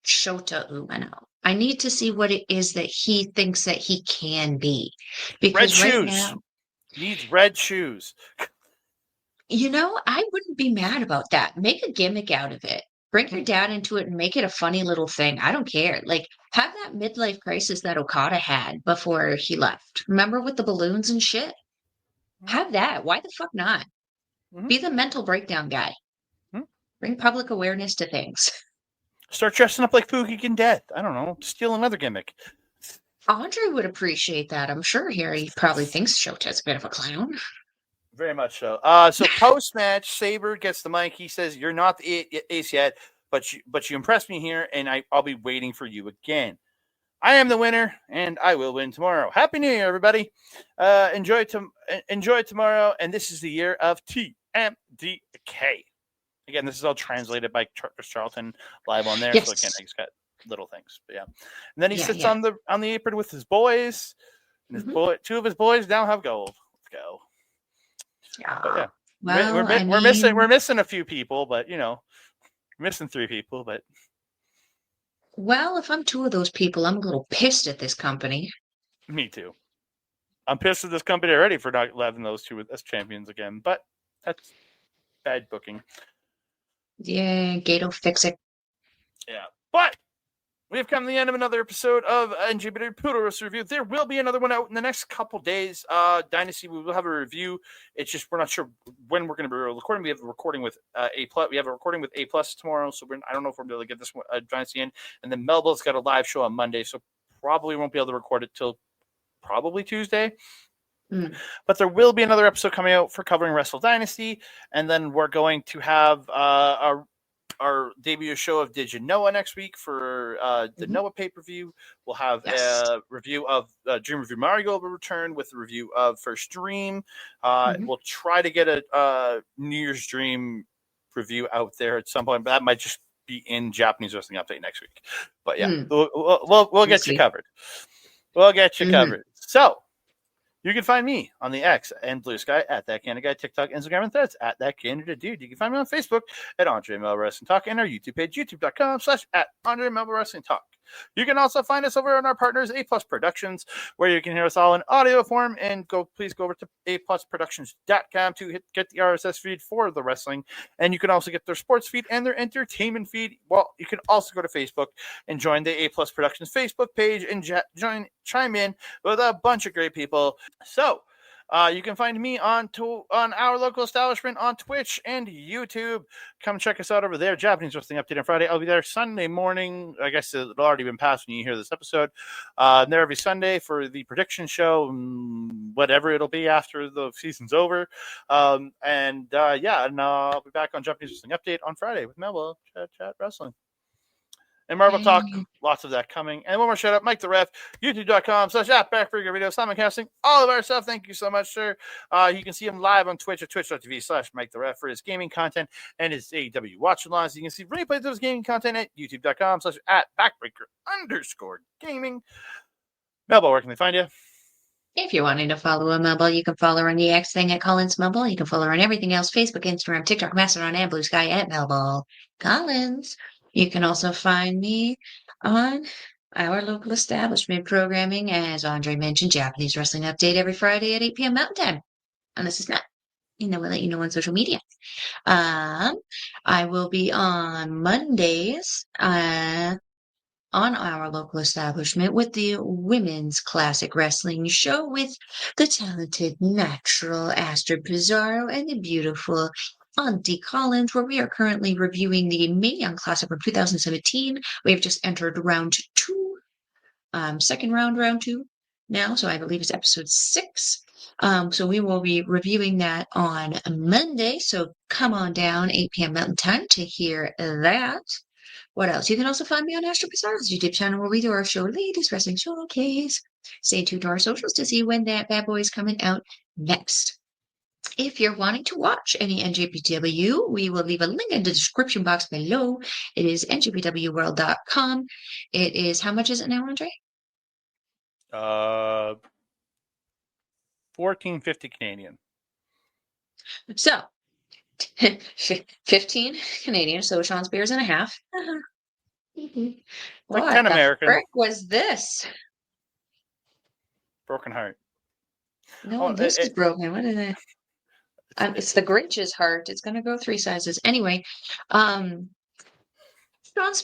Shota Umino. I need to see what it is that he thinks that he can be. Because red right shoes. Now, needs red shoes. I wouldn't be mad about that. Make a gimmick out of it. Bring your dad into it and make it a funny little thing. I don't care. Have that midlife crisis that Okada had before he left. Remember with the balloons and shit? Have that. Why the fuck not? Be the mental breakdown guy. Bring public awareness to things. Start dressing up like Pookie and Death. I don't know. Steal another gimmick. Andre would appreciate that. I'm sure he probably thinks Shota's a bit of a clown. Very much so. So post-match, Sabre gets the mic. He says, you're not the ace yet, but you impressed me here, and I'll be waiting for you again. I am the winner, and I will win tomorrow. Happy New Year, everybody. Enjoy tomorrow, and this is the year of TMDK. Again, this is all translated by Charlton live on there. Yes. So again, I just got little things. But yeah. And then he sits on the apron with his boys. And two of his boys now have gold. Let's go. Yeah. But yeah. Well, we're missing a few people, but Missing 3 people, but Well, if I'm 2 of those people, I'm a little pissed at this company. Me too. I'm pissed at this company already for not having those 2 as champions again, but that's bad booking. Yeah, Gato, fix it. Yeah, but we've come to the end of another episode of NJPW Poodle Roast Review. There will be another one out in the next couple days. Dynasty, we will have a review. It's just we're not sure when we're going to be recording. We have a recording with A+. We have a recording with A+ tomorrow, so I don't know if we're going to be able to get this one, Dynasty in. And then Melville's got a live show on Monday, so probably won't be able to record it till probably Tuesday. But there will be another episode coming out for covering Wrestle Dynasty, and then we're going to have our debut show of Did You Noah next week for the Noah pay-per-view. We'll have a review of Dream Review Mario will return with a review of First Dream. We'll try to get a New Year's Dream review out there at some point, but that might just be in Japanese Wrestling Update next week. But yeah, we'll get you covered. We'll get you covered. So, you can find me on the X and Blue Sky at That Canada Guy, TikTok, Instagram, and Threads at That Canada Dude. You can find me on Facebook at Andre Melball Wrestling Talk and our YouTube page, youtube.com/at Andre Melball Wrestling Talk. You can also find us over on our partners, A+ Productions, where you can hear us all in audio form. And please go over to aplusproductions.com to get the RSS feed for the wrestling. And you can also get their sports feed and their entertainment feed. Well, you can also go to Facebook and join the A+ Productions Facebook page and chime in with a bunch of great people. So, you can find me on our local establishment on Twitch and YouTube. Come check us out over there. Japanese Wrestling Update on Friday. I'll be there Sunday morning. I guess it'll already been past when you hear this episode. There every Sunday for the prediction show, whatever it'll be after the season's over. And I'll be back on Japanese Wrestling Update on Friday with Melba Chat Wrestling. And Marvel Talk, lots of that coming. And one more shout out, Mike the Ref, youtube.com/@backburger video, simulcasting all of our stuff. Thank you so much, sir. You can see him live on Twitch at twitch.tv/Mike the Ref for his gaming content and his AEW watch alongs. You can see replays of his gaming content at youtube.com/@backbreaker_gaming. Melba, where can they find you? If you're wanting to follow a Melball, you can follow her on the X thing at Collins Melball. You can follow her on everything else, Facebook, Instagram, TikTok, Mastodon, and Blue Sky at Melball Collins. You can also find me on our local establishment programming, as Andre mentioned, Japanese Wrestling Update every Friday at 8 p.m. Mountain Time. Unless it's not, we'll let you know on social media. I will be on Mondays on our local establishment with the Women's Classic Wrestling Show with the talented, natural Astrid Pizarro and the beautiful Auntie Collins, where we are currently reviewing the Manion Classic from 2017. We have just entered round 2, second round 2 now, so I believe it's episode 6. So we will be reviewing that on Monday, so come on down 8 p.m. Mountain Time to hear that. What else? You can also find me on Astro Pizarro's YouTube channel where we do our show, Latest Wrestling Showcase. Stay tuned to our socials to see when that bad boy is coming out next. If you're wanting to watch any NJPW, we will leave a link in the description box below. It is njpwworld.com. It is, how much is it now, Andre? $14.50 Canadian. So, 15 Canadian, so Sean's beers and a half. Like 10 American. What the frick was this? Broken Heart. No, this is broken. What is it? It's the Grinch's heart. It's going to go 3 sizes. Anyway, Sean's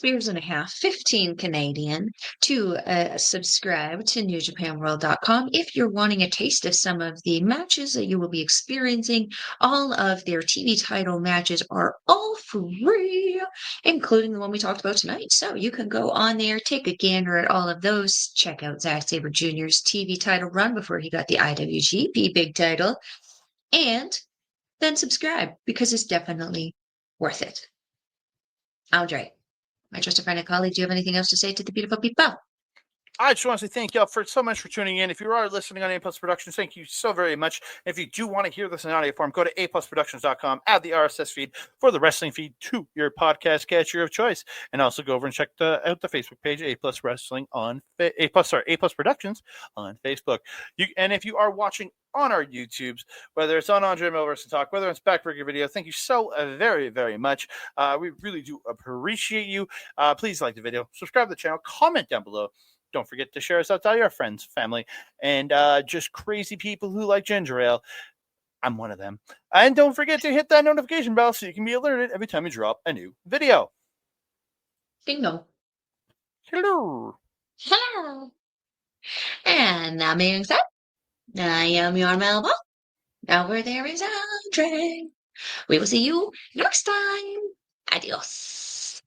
beers and a half, 15 Canadian, to subscribe to NewJapanWorld.com. If you're wanting a taste of some of the matches that you will be experiencing, all of their TV title matches are all free, including the one we talked about tonight. So you can go on there, take a gander at all of those, check out Zack Sabre Jr.'s TV title run before he got the IWGP big title, and then subscribe, because it's definitely worth it. Andre, my trusted friend and colleague, do you have anything else to say to the beautiful people? I just want to say thank you all so much for tuning in. If you are listening on A Plus Productions, thank you so very much. If you do want to hear this in audio form, go to aplusproductions.com, add the RSS feed for the wrestling feed to your podcast catcher of choice, and also go over and check out the Facebook page, A Plus Wrestling on A Plus Productions on Facebook. And if you are watching on our YouTubes, whether it's on Andre Melball Wrestling Talk, whether it's backbreaker video, thank you so very, very much. We really do appreciate you. Please like the video, subscribe to the channel, comment down below. Don't forget to share us out to all your friends, family, and just crazy people who like ginger ale. I'm one of them. And don't forget to hit that notification bell so you can be alerted every time we drop a new video. Bingo. Hello. Hello. And that being said, I am your Melball. Now where there is Andre. We will see you next time. Adios.